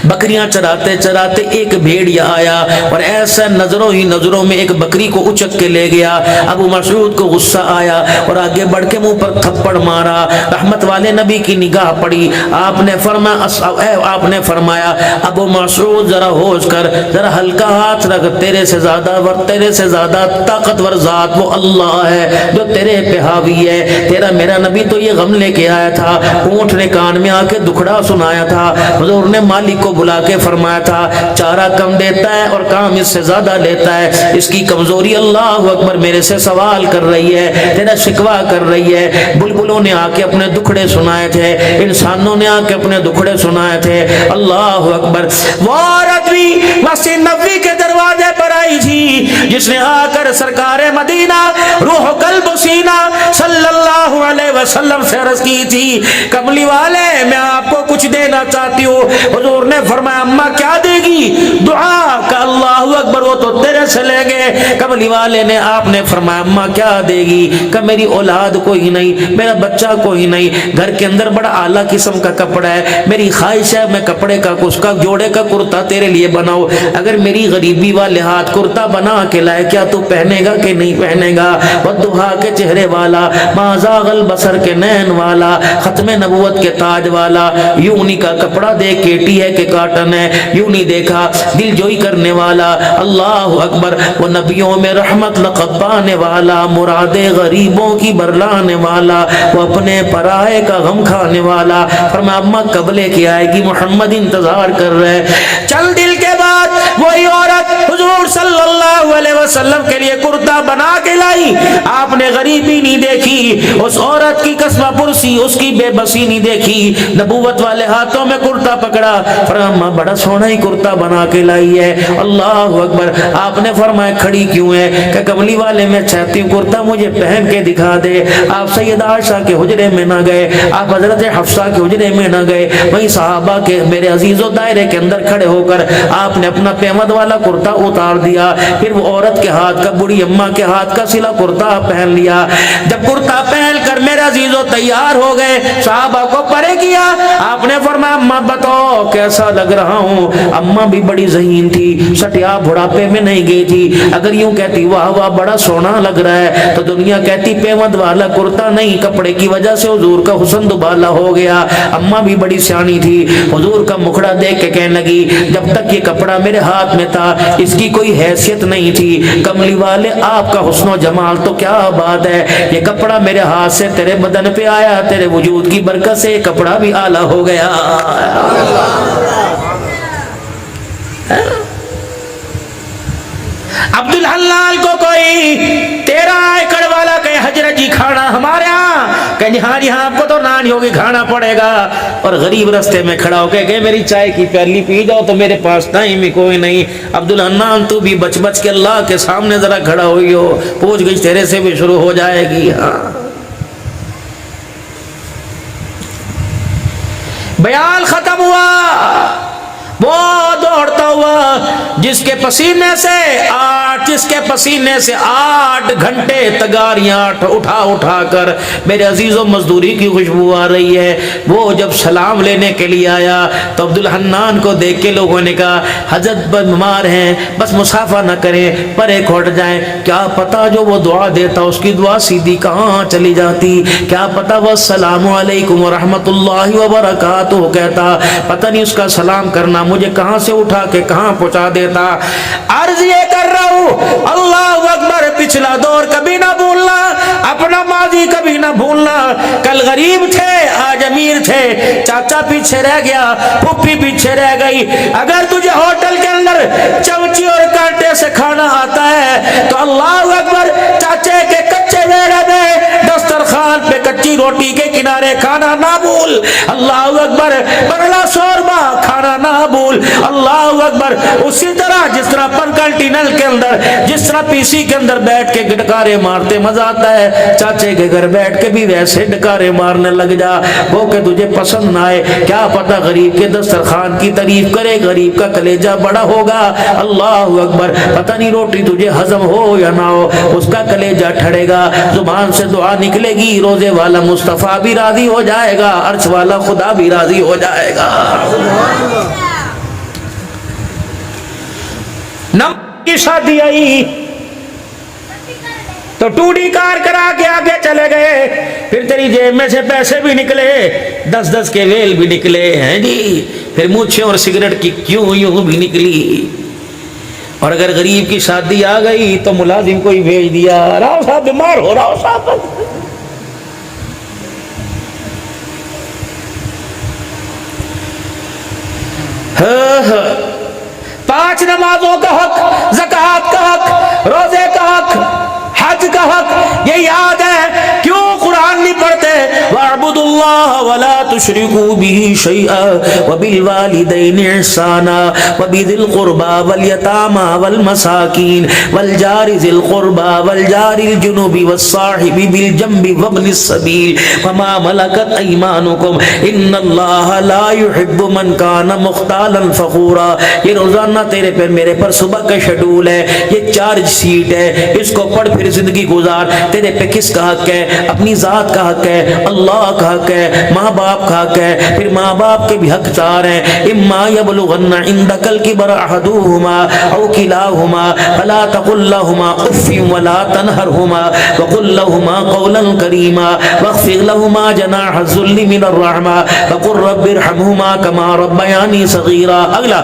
بکریاں چراتے چراتے ایک بھیڑیا آیا اور ایسا نظروں ہی نظروں میں ایک بکری کو اچک کے لے گیا۔ ابو مسعود کو غصہ آیا اور آگے بڑھ کے منہ پر تھپڑ مارا۔ رحمت والے نبی کی نگاہ پڑی، آپ نے فرمایا ابو مسعود ذرا ہوش کر، ذرا ہلکا ہاتھ رکھ، تیرے سے زیادہ طاقتور ذات وہ اللہ ہے جو تیرے پہ حاوی ہے۔ تیرا میرا نبی تو یہ غم لے کے آیا تھا، اونٹ نے کان میں آ کے دکھڑا سنایا تھا، حضور نے مالک کو بلا کے فرمایا تھا چارہ کم دیتا ہے اور کام اس سے زیادہ لیتا ہے، اس کی کمزوری اللہ اکبر میرے سے سوال کر رہی ہے، تیرا شکوہ کر رہی ہے۔ بلبلوں نے آ کے اپنے دکھڑے سنائے تھے، انسانوں نے آ کے اپنے دکھڑے سنائے تھے، اللہ اکبر۔ وہ عورت بھی مسجد نبوی کے دروازے پر آئی تھی جس نے آ کر سرکار مدینہ روح قلب سینہ صلی اللہ علیہ وسلم سے عرض کی تھی کملی والے میں آپ کو کچھ دینا چاہتی ہوں۔ حضور نے فرمایا اماں کیا دے گی؟ دعا کا اللہ اکبر، وہ تو تیرے سے لیں گے۔ کملی والے نے آپ نے فرمایا اماں کیا دے گی؟ کہ میری اولاد کوئی نہیں، میرا بچہ کوئی نہیں، گھر کے اندر بڑا اعلیٰ قسم کا کپڑا ہے، میری خواہش ہے میں کپڑے کا اس کا جوڑے کا کرتا تیرے لیے بناؤ، اگر میری غریبی والے ہاتھ کرتا بنا کے لائے کیا تو پہنے گا کہ نہیں پہنے گا؟ والضحیٰ کے چہرے والا ما زاغ البصر کے نین والا، ختم نبوت کے تاج والا، یوں نہیں کا کپڑا دیکھ کے ٹی ہے کہ کاٹن ہے، یوں نہیں دیکھا، دل جوئی کرنے والا، اللہ اکبر، وہ نبیوں میں رحمت لقب پانے والا، مراد غریبوں کی برلانے والا، وہ اپنے پرائے کا غم کھانے والا۔ فرمایا اماں کب لے کے آئے گی؟ محمد انتظار کر رہے۔ چل دل کے بعد وہی عورت حضور صلی اللہ علیہ وسلم کے لیے کرتا بنا کے لائی۔ آپ نے غریبی نہیں دیکھی، اس عورت کی قسمہ پرسی، اس کی بے بسی نہیں دیکھی، نبوت والے ہاتھوں میں کرتا پکڑا، فرمایا بڑا سونا ہی کرتا بنا کے لائی ہے، اللہ اکبر۔ آپ نے فرمایا کھڑی کیوں ہے؟ کہ کملی والے میں چاہتی ہوں کرتا مجھے پہن کے دکھا دے۔ آپ سیدہ عائشہ کے حجرے میں نہ گئے، آپ حضرت حفصہ کے حجرے میں نہ گئے، وہیں صحابہ کے میرے عزیزوں دائرے کے اندر کھڑے ہو کر آپ نے اپنا پیمد والا کرتا اتار دیا، پھر وہ عورت کے ہاتھ کا، بڑی اماں کے ہاتھ کا سلا کرتا پہن لیا۔ جب کرتا پہن کر میرے عزیزوں تیار ہو گئے، صحابہ کو پرے کیا، آپ نے فرمایا اماں بتاؤ کیسا لگ رہا ہوں؟ اماں بھی بڑی ذہین تھی، سٹیا بڑھاپے میں نہیں گئی تھی، اگر یوں کہتی واہ واہ بڑا سونا لگ رہا ہے تو دنیا کہتی پیمد والا کرتا نہیں، کپڑے کی وجہ سے حضور کا حسن دوبالا ہو گیا۔ اماں بھی بڑی سیانی تھی، حضور کا مکھڑا دیکھ کے کہنے لگی جب تک یہ کپڑا میرے ہاتھ میں تھا اس کی کوئی حیثیت نہیں تھی، کملی والے آپ کا حسن و جمال تو کیا بات ہے، یہ کپڑا میرے ہاتھ سے تیرے بدن پہ آیا، تیرے وجود کی برکت سے کپڑا بھی اعلیٰ ہو گیا۔ عبد الحلال کو کوئی 13 ایکڑ والا کہ حضرت جی کھانا ہمارے ہاں، کہ ہاں جی ہاں آپ کو تو نان ہوگی کھانا پڑے گا، اور غریب رستے میں کھڑا ہو کہ میری چائے کی پیالی پی جاؤ تو میرے پاس ٹائم ہی کوئی نہیں۔ عبد الحنان تو بھی بچ بچ کے اللہ کے سامنے ذرا کھڑا ہوئی ہو، پوچھ گئی تیرے سے بھی شروع ہو جائے گی۔ ہاں بیان ختم ہوا، وہ دوڑتا ہوا جس کے پسینے سے 8 گھنٹے تگاریاں اٹھا اٹھا کر میرے عزیزوں مزدوری کی خوشبو آ رہی ہے، وہ جب سلام لینے کے لیے آیا تو عبد الحنان کو دیکھ کے لوگوں نے کہا حضرت بیمار ہیں، بس مسافہ نہ کریں، پرے کھوٹ جائیں، کیا پتا جو وہ دعا دیتا اس کی دعا سیدھی کہاں چلی جاتی، کیا پتا وہ السلام علیکم ورحمۃ اللہ وبرکاتہ کہتا، پتہ نہیں اس کا سلام کرنا مجھے کہاں سے اٹھا کے کہاں پہنچا دیتا۔ عرض یہ کر رہا ہوں اللہ اکبر، پچھلا دور کبھی نہ بھولنا، اپنا ماضی کبھی نہ بھولنا، کل غریب تھے آج امیر تھے، چاچا پیچھے رہ گیا، پھوپھی پیچھے رہ گئی، اگر تجھے ہوٹل کے اندر چمچی اور کانٹے سے کھانا آتا ہے تو اللہ اکبر چاچے کے کچے بیڑے میں دسترخوان پہ کچی روٹی کے کنارے کھانا نہ بھول، اللہ اکبر بڑا شوربہ کھانا نہ بھول، اللہ اکبر۔ اسی طرح جس طرح پنکنٹینل کے اندر، جس طرح پی سی کے اندر بیٹھ کے ڈکارے مارتے مزہ آتا ہے، چاچے کے گھر بیٹھ کے بھی ویسے ڈکارے مارنے لگ جا، وہ کہ تجھے پسند نہ آئے، کیا پتہ غریب کے دسترخوان کی تعریف کرے، غریب کا کلیجہ بڑا ہوگا، اللہ اکبر، پتہ نہیں روٹی تجھے ہضم ہو یا نہ ہو، اس کا کلیجہ ٹھڑے گا، زبان سے دعا نکلے گی، روزے والا مصطفیٰ بھی راضی ہو جائے گا، عرش والا خدا بھی راضی ہو جائے گا۔ نمبر کی شادی آئی تو ٹوڈی کار کرا کے آگے چلے گئے، پھر تیری جیب میں سے پیسے بھی نکلے، 10 کے ویل بھی نکلے ہیں جی، پھر مونچھیں اور سگریٹ کی کیوں یوں بھی نکلی، اور اگر غریب کی شادی آ گئی تو ملازم کو ہی بھیج دیا، راؤ صاحب بیمار ہو، راؤ صاحب۔ پانچ نمازوں کا حق، زکوٰۃ کا حق، روزے کا حق، حج کا حق، یہ یاد ہے کیوں قرآن نہیں پڑھتے؟ وَاعْبُدُوا اللَّهَ وَلَا تُشْرِكُوا بِهِ شَيْئًا وَبِالْوَالِدَيْنِ إِحْسَانًا وَبِذِي الْقُرْبَى وَالْيَتَامَى وَالْمَسَاكِينِ وَالْجَارِ ذِي الْقُرْبَى وَالْجَارِ الْجُنُبِ وَالصَّاحِبِ بِالْجَنبِ وَابْنِ السَّبِيلِ وَمَا مَلَكَتْ أَيْمَانُكُمْ إِنَّ اللَّهَ لَا يُحِبُّ مَنْ كَانَ مُخْتَالًا فَخُورًا۔ یہ روزانہ تیرے پر میرے پر صبح کا شیڈول ہے، یہ چارج سیٹ ہے، اس کو پڑھ پھر زندگی گزار۔ تیرے پہ کس کا حق ہے؟ اپنی ذات کا حق ہے، اللہ کا حق ہے، ماں باپ باپ کا حق ہے، پھر ماں باپ کے بھی حق چار ہیں۔ اما یبلغن عندک الکبر احدہما او کلاہما فلا تقل لہما اف ولا تنہرہما وقل لہما قولا کریما واخفض لہما جناح الذل من الرحمہ وقل رب ارحمہما کما ربیانی صغیرا۔ اگلا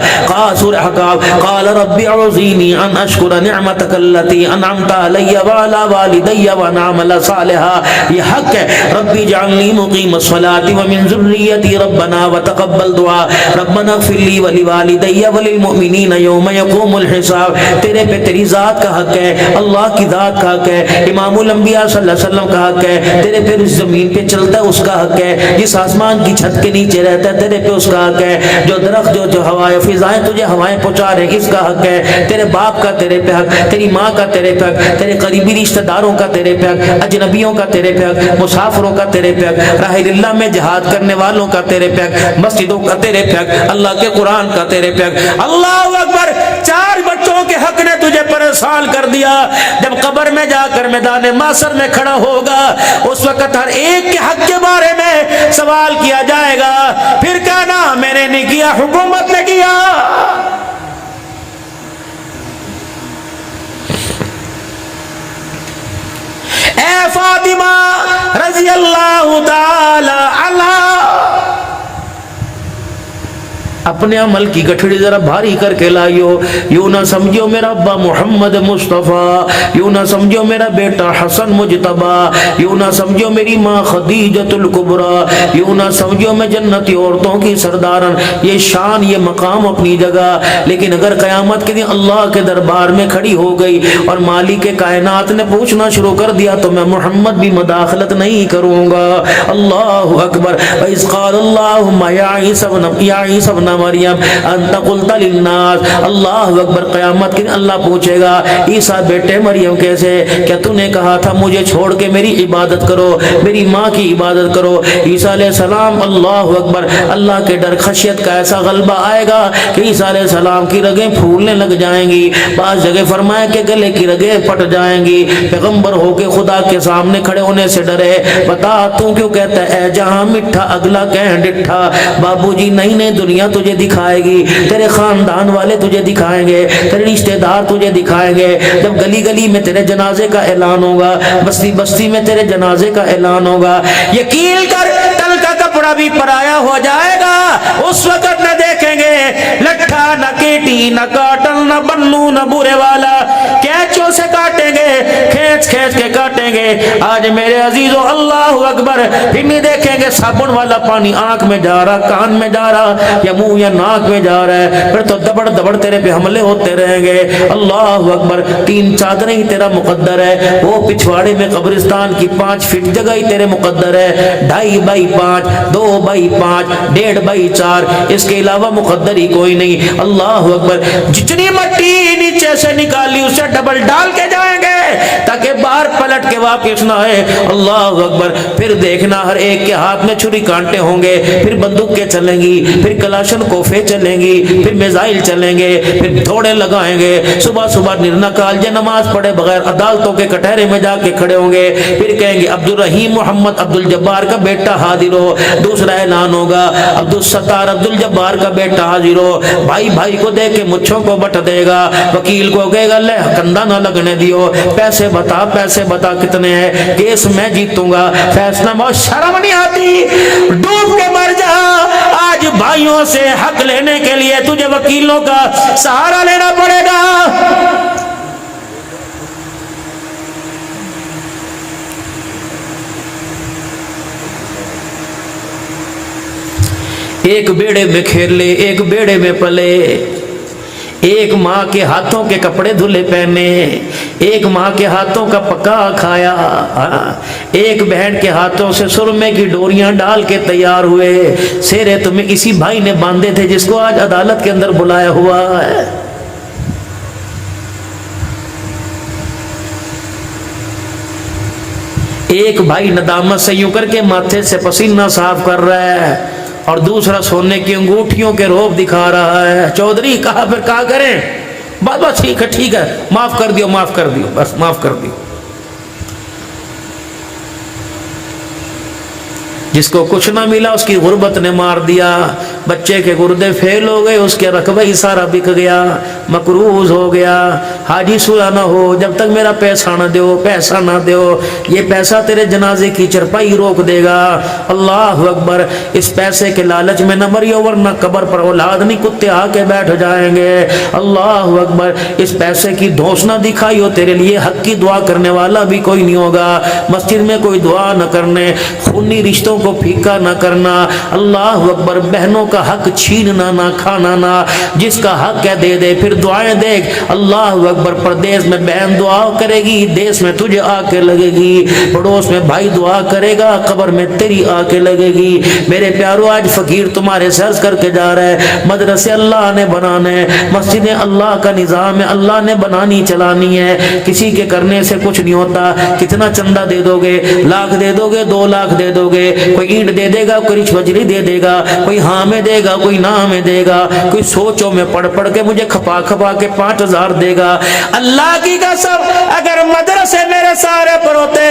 سورہ احقاف، قال رب اعوذنی ان اشکر نعمتک التی انعمت علی وعلی والدی وان اعمل صالحا۔ یہ حق ہے، ربی اجعلنی مقیم الصلاۃ ومن ذریتی ربنا وتقبل دعا ربنا اغفر لی ولوالدی وللمؤمنین یوم یقوم الحساب۔ تیرے پہ تیری ذات کا حق ہے، اللہ کی ذات کا حق ہے، امام الانبیاء صلی اللہ علیہ وسلم کا حق ہے، تیرے پہ اس زمین پہ چلتا ہے اس کا حق ہے، جس آسمان کی چھت کے نیچے رہتا ہے تیرے پہ اس کا حق ہے، جو درخت جو ہوائیں فضائیں تجھے ہوائیں پہنچا رہے اس کا حق ہے، تیرے باپ کا تیرے پہ حق، تیری ماں کا تیرے پہ حق، تیرے قریبی رشتہ داروں کا تیرے پہ حق، اجنبیوں کا تیرے پہ حق، مسافروں کا تیرے پہ حق، راہ اللہ میں جہاد کرنے والوں کا تیرے پہ حق، مسجدوں کا تیرے پہ حق، اللہ کے قرآن کا تیرے پہ حق۔ اللہ اکبر، 4 بچوں کے حق نے تجھے پریشان کر دیا۔ جب قبر میں جا کر میدان محشر میں کھڑا ہوگا اس وقت ہر ایک کے حق کے بارے میں سوال کیا جائے گا، پھر کہنا میں نے نہیں کیا، حکومت نے کیا۔ اے فاطمہ رضی اللہ تعالی عنہا، اپنے عمل کی گٹھڑی ذرا بھاری کر کے لائیو۔ یوں نہ سمجھو میرا ابا محمد مصطفیٰ، یوں نہ سمجھو میرا بیٹا حسن مجتبی، یوں نہ سمجھو میری ماں خدیجۃ الکبریٰ، یوں نہ سمجھو میں جنتی عورتوں کی سردارن۔ یہ شان یہ مقام اپنی جگہ، لیکن اگر قیامت کے دن اللہ کے دربار میں کھڑی ہو گئی اور مالک کائنات نے پوچھنا شروع کر دیا تو میں محمد بھی مداخلت نہیں کروں گا۔ اللہ اکبر۔ وَإِذْ قَالَ اللَّهُمَّ يَا عِيسَى ابْنَ مریم انت قلت للناس۔ اللہ اکبر، قیامت کے دن اللہ پوچھے گا عیسیٰ بیٹے مریم کیسے، کیا تو نے کہا تھا مجھے چھوڑ کے میری عبادت کرو، میری ماں کی عبادت کرو؟ عیسیٰ علیہ السلام، اللہ اکبر، اللہ کے ڈر خشیت کا ایسا غلبہ آئے گا کہ عیسیٰ علیہ السلام کی رگیں پھولنے لگ جائیں گی۔ بعض جگہ فرمایا کہ گلے کی رگیں پھٹ جائیں گی۔ پیغمبر ہو کے خدا کے سامنے کھڑے ہونے سے ڈرے۔ بتا تو کیوں کہتا ہے اے جہاں مٹھا اگلا کہہ ڈٹھا؟ بابو جی نہیں، دنیا تجھے دکھائے گی، تیرے خاندان والے تجھے دکھائیں گے، تیرے رشتہ دار تجھے دکھائیں گے۔ جب گلی گلی میں تیرے جنازے کا اعلان ہوگا، بستی بستی میں تیرے جنازے کا اعلان ہوگا، یقین کر تل کا کپڑا بھی پرایا ہو جائے گا۔ اس وقت نہ دیکھیں گے لٹھا، نہ کیٹی، نہ کاٹن، نہ بنو، نہ بورے والا، کینچوں سے کاٹیں گے، کھینچ کھینچ کے کاٹیں گے۔ آج میرے عزیزو اللہ اکبر، پھر نہیں دیکھیں گے صابن والا پانی آنکھ میں جا رہا، کان میں جا رہا، یا منہ یا ناک میں جا رہا ہے، پھر تو دبڑ دبڑ تیرے پہ حملے ہوتے رہیں گے۔ اللہ اکبر، 3 چادریں ہی تیرا مقدر ہے، وہ پچھواڑے میں قبرستان کی 5 فٹ جگہ ہی تیرے مقدر ہے، 2.5 بائی 5، 2 بائی 5، 1.5 بائی 4، اس کے علاوہ مقدر ہی کوئی نہیں۔ اللہ اکبر، جتنی مٹی نیچے سے نکالی اسے ڈبل ڈال کے جائیں گے تاکہ باہر پلٹ کے واپس نہ آئے۔ اللہ اکبر، پھر دیکھنا ہر ایک کے ہاتھ میں چھری کانٹے ہوں گے، پھر بندوقیں چلیں گی، پھر کلاشن کوفے چلیں گی، پھر میزائل چلیں گے، پھر دوڑے لگائیں گے، صبح صبح نرنا کالجے نماز پڑھے بغیر عدالتوں کے کٹہرے میں جا کے کھڑے ہوں گے، پھر کہیں گے عبد الرحیم محمد عبد الجبار کا بیٹا حاضر ہو۔ دوسرا اعلان ہوگا عبد الستار عبد الجبار کا بیٹا حاضر ہو۔ بھائی بھائی کو دیکھ کے مچھوں کو بٹ دے گا، وکیل کو کہے گا لے کندھا نہ لگنے دیو، پیسے بتا کتنے ہیں، کیس میں جیتوں گا، فیصلہ میں۔ شرم نہیں آتی؟ ڈوب کے مر جا۔ آج بھائیوں سے حق لینے کے لیے تجھے وکیلوں کا سہارا لینا پڑے گا۔ ایک بیڑے میں کھیلے، ایک بیڑے میں پلے، ایک ماں کے ہاتھوں کے کپڑے دھلے پہنے، ایک ماں کے ہاتھوں کا پکا کھایا، ایک بہن کے ہاتھوں سے سرمے کی ڈوریاں ڈال کے تیار ہوئے۔ سیرے تمہیں اسی بھائی نے باندھے تھے جس کو آج عدالت کے اندر بلایا ہوا ہے۔ ایک بھائی ندامت سے یوں کر کے ماتھے سے پسینہ صاف کر رہا ہے اور دوسرا سونے کی انگوٹھیوں کے روب دکھا رہا ہے۔ چودھری کہا پھر کہا کریں؟ بابا ٹھیک ہے، معاف کر دیو، بس معاف کر دیو۔ جس کو کچھ نہ ملا اس کی غربت نے مار دیا، بچے کے گردے فیل ہو گئے، اس کے رقبہ ہی سارا بک گیا، مقروض ہو گیا، حاجی سلا نہ ہو جب تک میرا پیسہ نہ دو، پیسہ نہ دو، یہ پیسہ تیرے جنازے کی چرپائی روک دے گا۔ اللہ اکبر، اس پیسے کے لالچ میں نہ مریو ورنہ قبر پر اولاد نہیں کتے آ کے بیٹھ جائیں گے۔ اللہ اکبر، اس پیسے کی دھوس نہ دکھائیو، تیرے لیے حق کی دعا کرنے والا بھی کوئی نہیں ہوگا، مسجد میں کوئی دعا نہ کرنے، خونی رشتوں کو پھیکا نہ کرنا، اللہ اکبر، بہنوں کا حق چھیننا نہ کھانا نہ، جس کا حق ہے دے دے، پھر دعائیں دیکھ، اللہ اکبر، پردیس میں بہن دعا کرے گی، دیس میں تجھے آ کے لگے گی، پڑوس میں بھائی دعا کرے گا، قبر میں تیری آ کے لگے گی۔ میرے پیارو، آج فقیر تمہارے سرز کر کے جا رہا ہے، مدرسے اللہ نے بنانے، مسجدیں اللہ کا نظام ہے، اللہ نے بنانی چلانی ہے، کسی کے کرنے سے کچھ نہیں ہوتا۔ کتنا چندہ دے دو گے؟ لاکھ دے دو گے، 2 لاکھ دے دو گے، کوئی اینٹ دے دے گا، کوئی رچ بجری دے دے گا، کوئی ہاں میں دے گا، کوئی نہ میں دے گا، کوئی سوچوں میں پڑھ پڑھ کے مجھے کھپا کھپا کے 5000 دے گا۔ اللہ کی قسم، اگر مدرسے میرے سارے پر ہوتے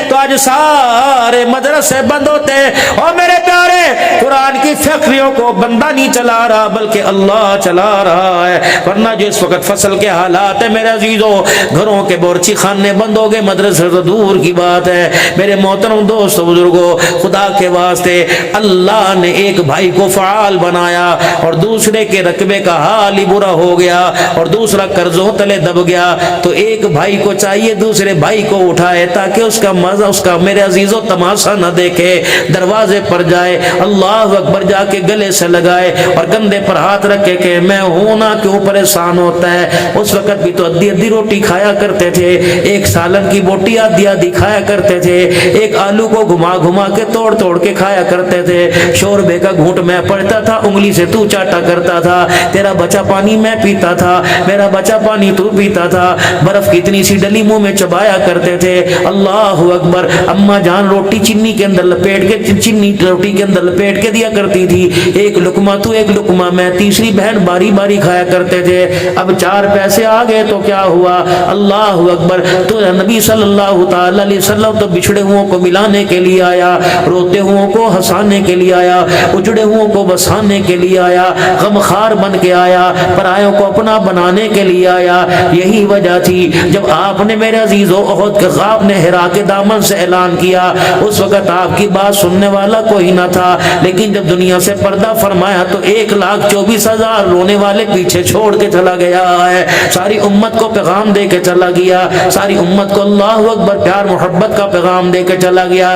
تو آج سارے مدرسے بند ہوتے۔ اور میرے پیارے، قرآن کی فیکٹریوں کو بندہ نہیں چلا رہا بلکہ اللہ چلا رہا ہے، ورنہ جو اس وقت فصل کے حالات ہیں میرے عزیزوں، گھروں کے بورچی خانے بند ہو گئے، مدرسے تو دور کی بات ہے۔ میرے محترم دوستو بزرگوں، خدا کے واسطے اللہ نے ایک بھائی کو فعال بنایا اور دوسرے کے رقبے کا حال ہی برا ہو گیا اور دوسرا قرضوں تلے دب گیا، تو ایک بھائی کو چاہیے دوسرے بھائی کو اٹھائے تاکہ اس کا مزہ، اس کا میرے عزیزوں تماشا نہ دیکھے، دروازے پر جائے، اللہ اکبر، جا کے گلے سے لگائے اور کندھے پر ہاتھ رکھے کہ میں ہوں نا، کیوں پریشان ہوتا ہے۔ اس وقت بھی تو ادھی ادھی روٹی کھایا کرتے تھے، ایک سالن کی بوٹی آدھی آدھی کھایا کرتے تھے، ایک آلو کو گھما گھما کے توڑ توڑ کے کھایا کرتے تھے، شوربے کا گھونٹ میں پڑتا تھا، انگلی سے تو چاٹا کرتا تھا، تیرا بچا پانی میں پیتا تھا، میرا بچا پانی تو پیتا تھا، برف کی اتنی سی ڈلی منہ میں چبایا کرتے تھے۔ اللہ اکبر، اماں جان روٹی چینی کے اندر لپیٹ کے، چینی روٹی کے اندر لپیٹ کے دیا کرتی تھی، ایک لقمہ تو ایک لقمہ میں، تیسری بہن باری باری کھایا کرتے تھے۔ اب 4 پیسے آ گئے تو کیا ہوا؟ اللہ اکبر، تو نبی صلی اللہ تعالی علیہ وسلم تو بچھڑے ہوں کو ملانے کے لیے آیا، روتے ہوں کو ہنسانے کے لیے آیا، اجڑے ہوں کو بسانے کے لیے آیا، غمخوار بن کے آیا، پرایوں کو اپنا بنانے کے لیے آیا۔ یہی وجہ تھی جب آپ نے میرے عزیزو احد کے غار نے ہرا کے دامن سے اعلان کیا، اس وقت آپ کی بات سننے والا کوئی نہ تھا، لیکن جب دنیا سے پردہ فرمایا تو 1,24,000 رونے والے پیچھے چھوڑ کے چلا گیا ہے، ساری امت کو پیغام دے کے چلا گیا، ساری امت کو اللہ اکبر پیار محبت کا پیغام دے کے چلا گیا۔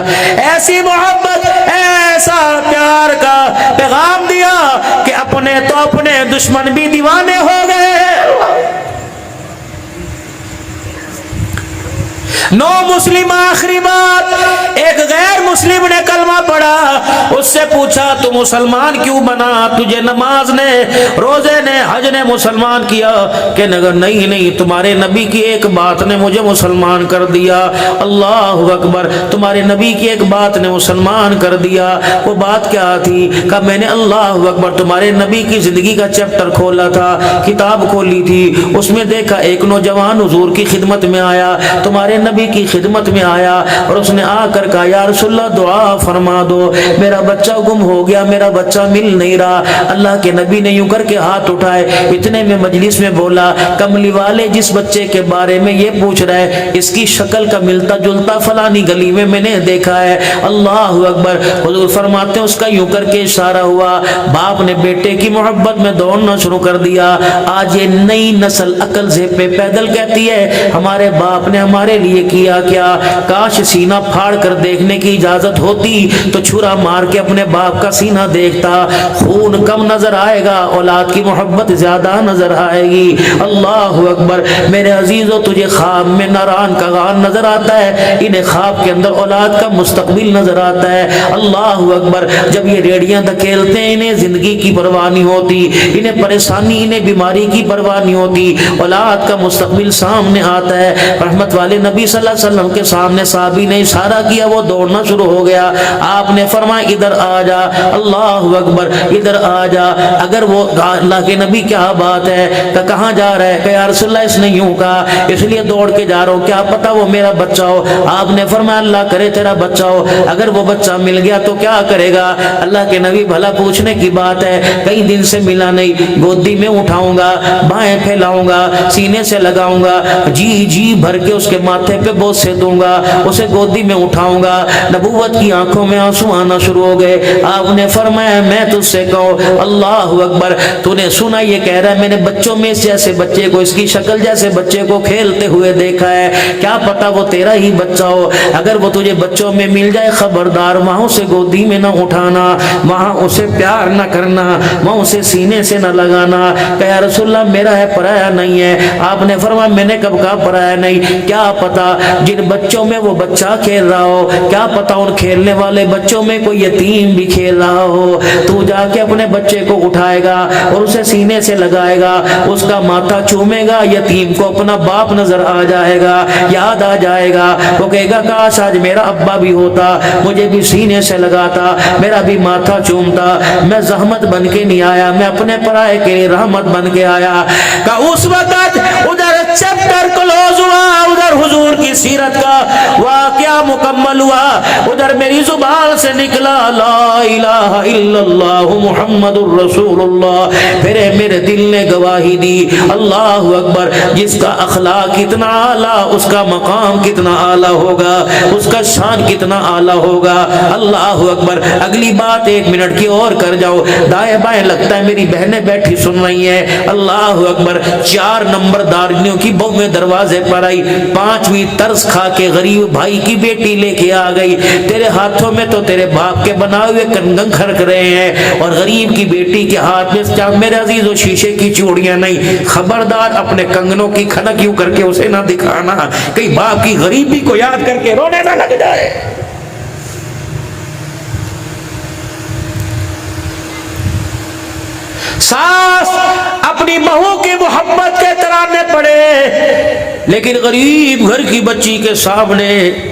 ایسی محبت، ایسا پیار کا پیغام دیا کہ اپنے تو اپنے دشمن بھی دیوانے ہو گئے۔ 9 مسلم، آخری بات، ایک غیر مسلم نے کلمہ پڑھا، اس سے پوچھا تو مسلمان کیوں بنا؟ تجھے نماز نے، روزے نے، حج نے مسلمان کیا؟ کہ نہیں نہیں، تمہارے نبی کی ایک بات نے مجھے مسلمان کر دیا۔ اللہ اکبر، تمہارے نبی کی ایک بات نے مسلمان کر دیا۔ وہ بات کیا تھی؟ کہ میں نے اللہ اکبر تمہارے نبی کی زندگی کا چیپٹر کھولا تھا، کتاب کھولی تھی، اس میں دیکھا ایک نوجوان حضور کی خدمت میں آیا، تمہارے نبی کی خدمت میں آیا اور اس نے آ کر کہا یا رسول اللہ دعا فرما دو، میرا بچہ گم ہو گیا، میرا بچہ مل نہیں رہا۔ اللہ کے نبی نے یوں کر کے ہاتھ اٹھائے، اتنے میں مجلس میں بولا، کملی والے جس بچے کے بارے میں یہ پوچھ رہے اس کی شکل کا ملتا جلتا فلانی گلی میں نے دیکھا ہے۔ اللہ اکبر، حضور فرماتے ہیں اس کا یوں کر کے اشارہ ہوا، باپ نے بیٹے کی محبت میں دوڑنا شروع کر دیا۔ آج یہ نئی نسل عقل سے پہ پیدل کہتی ہے ہمارے باپ نے ہمارے لیے کیا کیا، کاش سینہ پھاڑ کر دیکھنے کی اجازت ہوتی تو چھرا مار کے اپنے باپ کا سینہ دیکھتا، خون کم نظر آئے گا، اولاد کی محبت زیادہ نظر آئے گی۔ اللہ اکبر، میرے عزیزو تجھے خواب میں ناران کا غار نظر آتا ہے، انہیں خواب کے اندر اولاد کا مستقبل نظر آتا ہے۔ اللہ اکبر، جب یہ ریڑیاں دھکیلتے ہیں انہیں زندگی کی پرواہ نہیں ہوتی، انہیں پریشانی، انہیں بیماری کی پرواہ نہیں ہوتی، اولاد کا مستقبل سامنے آتا ہے۔ رحمت والے نبی صلی اللہ علیہ وسلم کے سامنے صحابی نے اشارہ کیا، وہ دوڑنا شروع ہو گیا۔ آپ نے فرمایا فرمایا ادھر آ جا، اللہ اکبر، ادھر آ جا۔ اگر وہ اللہ کے نبی کیا بات ہے کہ کہاں جا رہا ہے کہ یا رسول اللہ اس نے یوں کہا اس لیے دوڑ کے جا رہا ہوں، کیا پتا وہ میرا بچہ ہو۔ آپ نے فرمایا اللہ کرے تیرا بچہ ہو، اگر وہ بچہ مل گیا تو کیا کرے گا؟ اللہ کے نبی بھلا پوچھنے کی بات ہے، کئی دن سے ملا نہیں، گودی میں اٹھاؤں گا، بائیں پھیلاؤں گا، سینے سے لگاؤں گا، جی جی بھر کے اس کے ماتھے پہ بوسے دوں گا، اسے گودی میں اٹھاؤں گا۔ نبوت کی آنکھوں میں آنسو آنا شروع ہو گئے۔ آپ نے فرمایا میں تجھ سے کہوں اللہ اکبر، تو نے سنا یہ کہہ رہا ہے میں نے بچوں میں اس جیسے بچے کو، اس کی شکل جیسے بچے کو کھیلتے ہوئے دیکھا ہے، کیا پتا وہ تیرا ہی بچہ ہو۔ اگر وہ تجھے بچوں میں مل جائے خبردار وہاں اسے گودی میں نہ اٹھانا، وہاں اسے پیار نہ کرنا، وہاں اسے سینے سے نہ لگانا کہ یا رسول اللہ میرا ہے پرایا نہیں ہے۔ آپ نے فرمایا میں نے کب کہا پرایا نہیں، کیا پتا جن بچوں میں وہ بچہ کھیل رہا ہو، کیا پتا ان کھیلنے والے بچوں میں کوئی یتیم بھی کھیل رہا ہو، تو جا کے اپنے بچے کو اٹھائے گا اور اسے سینے سے لگائے گا، اس کا ماتھا چومے گا، یتیم کو اپنا باپ نظر آ جائے گا، یاد آ جائے گا، وہ کہے گا کاش آج میرا ابا بھی ہوتا، مجھے بھی سینے سے لگاتا، میرا بھی ماتھا چومتا، میں زحمت بن کے نہیں آیا، میں اپنے پرائے کے لیے رحمت بن کے آیا۔ کہ اس وقت ادھر چیپٹر کلوز ہوا، ادھر حضور کی سیرت کا واقعہ مکمل ہوا، ادھر میری زبان سے نکلا لا الہ الا اللہ محمد الرسول اللہ، پھر میرے دل نے گواہی دی اللہ اکبر، جس کا اخلاق کتنا اعلیٰ اس کا مقام کتنا اعلیٰ ہوگا، اس کا شان کتنا اعلیٰ ہوگا۔ اللہ اکبر۔ اگلی بات 1 منٹ کی اور کر جاؤ، دائیں بائیں لگتا ہے میری بہنیں بیٹھی سن رہی ہیں۔ اللہ اکبر۔ 4 نمبر دارنیوں کی بہویں دروازے پر آئی، 5ویں ترس کھا کے غریب بھائی کی بیٹی لے کے آ گئی، تیرے ہاتھوں میں تو تیرے باپ کے بنا ہوئے کنگن کھرک رہے ہیں اور غریب کی بیٹی کے ہاتھ میں میرے عزیز و شیشے کی چوڑیاں نہیں، خبردار اپنے کنگنوں کی کھنک یوں کر کے اسے نہ دکھانا، کہیں باپ کی غریبی کو یاد کر کے رونے نہ لگ جائے۔ ساس اپنی بہو کی محبت کے ترانے پڑے، لیکن غریب گھر کی بچی کے سامنے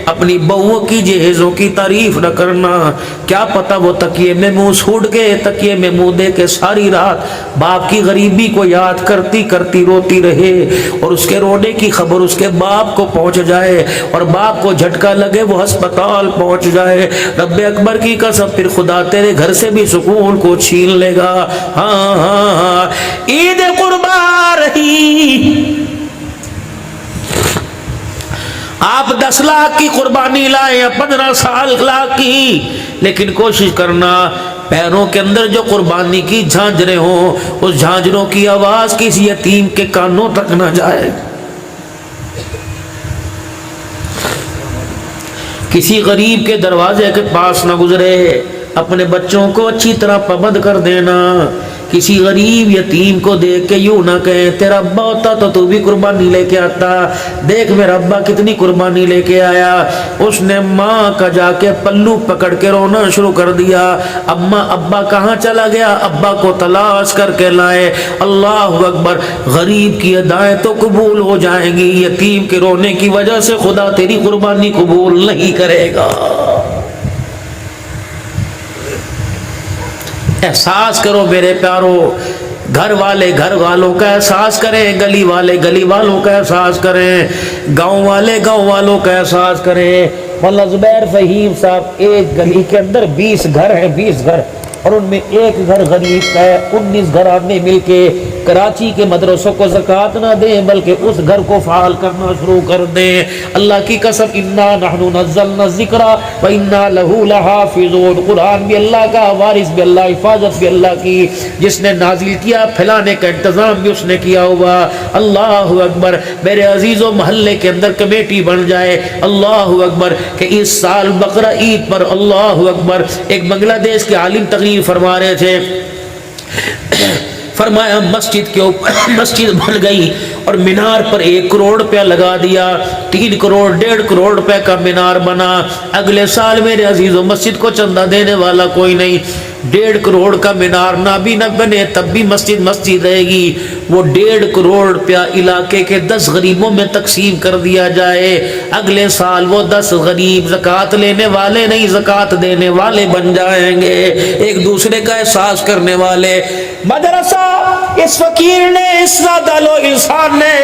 اپنی بہو کی جہیزوں کی تعریف نہ کرنا، کیا پتا وہ تکیے میں منہ سوڑ کے تکیے میں منہ دے کے ساری رات باپ کی غریبی کو یاد کرتی کرتی روتی رہے، اور اس کے رونے کی خبر اس کے باپ کو پہنچ جائے اور باپ کو جھٹکا لگے وہ ہسپتال پہنچ جائے۔ رب اکبر کی قسم پھر خدا تیرے گھر سے بھی سکون کو چھین لے گا۔ ہاں ہاں ہاں، عید قربان رہی، آپ 10 لاکھ کی قربانی لائے یا 15 لاکھ کی، لیکن کوشش کرنا پیروں کے اندر جو قربانی کی جھانجریں ہوں، اس جھانجروں کی آواز کسی یتیم کے کانوں تک نہ جائے، کسی غریب کے دروازے کے پاس نہ گزرے۔ اپنے بچوں کو اچھی طرح پابند کر دینا، کسی غریب یتیم کو دیکھ کے یوں نہ کہیں تیرا ابا ہوتا تو تو بھی قربانی لے کے آتا، دیکھ میرا ابا کتنی قربانی لے کے آیا۔ اس نے ماں کا جا کے پلو پکڑ کے رونا شروع کر دیا، اماں ابا کہاں چلا گیا، ابا کو تلاش کر کے لائے۔ اللہ اکبر۔ غریب کی ادائیں تو قبول ہو جائیں گی، یتیم کے رونے کی وجہ سے خدا تیری قربانی قبول نہیں کرے گا۔ احساس کرو میرے پیارو، گھر والے گھر والوں کا احساس کریں، گلی والے گلی والوں کا احساس کریں، گاؤں والے گاؤں والوں کا احساس کریں۔ مولانا زبیر فہیم صاحب، ایک گلی کے اندر 20 گھر ہیں، 20 گھر، اور ان میں ایک گھر غریب کا ہے۔ 19 گھرانے مل کے کراچی کے مدرسوں کو زکوٰۃ نہ دیں بلکہ اس گھر کو فعال کرنا شروع کر دیں۔ اللہ کی قسم، انا نحن نزلنا الذکر وانا لہ لحافظون، قرآن بھی اللہ کا، وارث بھی اللہ، حفاظت بھی اللہ کی، جس نے نازل کیا پھیلانے کا انتظام بھی اس نے کیا ہوا۔ اللہ اکبر۔ میرے عزیزوں، محلے کے اندر کمیٹی بن جائے۔ اللہ اکبر۔ کہ اس سال بقرہ عید پر اللہ اکبر ایک بنگلہ دیش کے عالم تقریر فرما رہے تھے، فرمایا مسجد کے اوپر مسجد بن گئی اور مینار پر 1 کروڑ روپیہ لگا دیا، 3 کروڑ 1.5 کروڑ روپے کا مینار بنا۔ اگلے سال میرے عزیزوں مسجد کو چندہ دینے والا کوئی نہیں، 1.5 کروڑ کا مینار نہ بھی نہ بنے تب بھی مسجد مسجد رہے گی۔ وہ 1.5 کروڑ روپیہ علاقے کے 10 غریبوں میں تقسیم کر دیا جائے، اگلے سال وہ 10 غریب زکوٰۃ لینے والے نہیں زکوٰۃ دینے والے بن جائیں گے، ایک دوسرے کا احساس کرنے والے۔ مدرسہ اس فقیر نے، اس نادالو انسان نے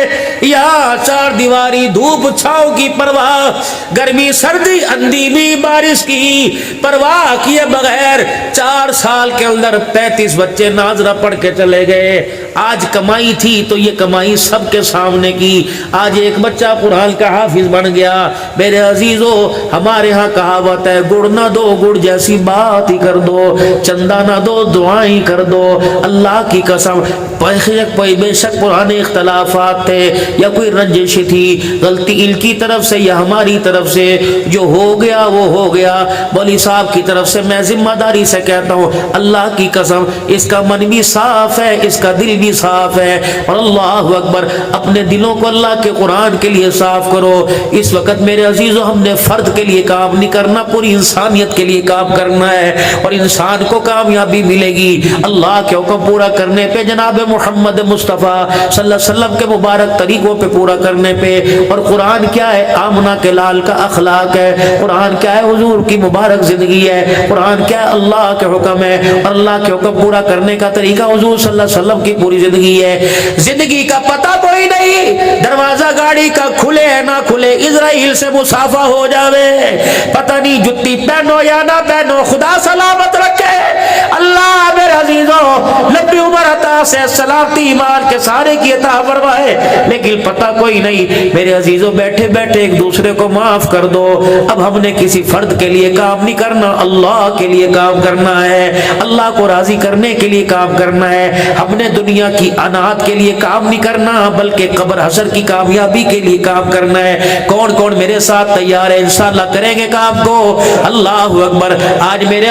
یہاں 4 دیواری دھوپ چھاؤں کی پرواہ، گرمی سردی اندھی بھی بارش کی پرواہ کیے بغیر 4 سال کے اندر 35 بچے ناظرہ پڑھ کے چلے گئے۔ آج کمائی تھی تو یہ کمائی سب کے سامنے کی، آج ایک بچہ قرآن کا حافظ بن گیا۔ میرے عزیزو، ہمارے ہاں کہاوت ہے، گڑ نہ دو گڑ جیسی بات ہی کر دو، چندہ نہ دو دعائیں کر دو۔ اللہ کی قسم بے شک پرانے اختلافات تھے یا کوئی رنجش تھی، غلطی ان کی طرف سے یا ہماری طرف سے، جو ہو گیا وہ ہو گیا۔ مولوی صاحب کی طرف سے میں ذمہ داری سے کہتا ہوں، اللہ کی قسم اس کا من بھی صاف ہے، اس کا دل بھی صاف ہے، اور اللہ اکبر، اپنے دلوں کو اللہ کے قرآن کے لیے صاف کرو۔ اس وقت میرے عزیزو، ہم نے فرد کے لیے کام نہیں کرنا، پوری انسانیت کے لیے کام کرنا ہے، اور انسان کو کامیابی ملے گی اللہ کے حکم پورا کرنے پہ، جناب محمد مصطفیٰ صلی اللہ علیہ وسلم کے مبارک طریقوں پہ پورا کرنے پہ۔ اور قرآن کیا ہے؟ آمنہ کے لال کا اخلاق ہے، قرآن کیا ہے؟ حضور کی مبارک زندگی ہے، قرآن کیا ہے؟ اللہ کے حکم ہے، اور اللہ کے حکم پورا کرنے کا طریقہ حضور صلی اللہ علیہ وسلم کی پوری زندگی ہے۔ زندگی کا پتہ کوئی نہیں، دروازہ گاڑی کا کھلے نہ کھلے، اسرائیل سے مسافہ ہو جاوے، پتہ نہیں جتی پہنو یا نہ پہنو، خدا سلامت رکھے۔ اللہ میرے عزیزوں لمبی عمر عطا سے سلامتی ایمان کے سارے کی عطا فرمائے، لیکن پتہ کوئی نہیں۔ میرے عزیزوں بیٹھے بیٹھے ایک دوسرے کو معاف کر دو۔ اب ہم نے کسی فرد کے لیے کام نہیں کرنا، اللہ کے لیے کام کرنا ہے، اللہ کو راضی کرنے کے لیے کام کرنا ہے۔ ہم نے دنیا کی انات کے لیے کام نہیں کرنا، بلکہ قبر حشر کی کامیابی کے لیے کام کرنا ہے۔ کون کون میرے ساتھ تیار ہے؟ انشاءاللہ کریں گے کام کو۔ اللہ اکبر۔ آج میرے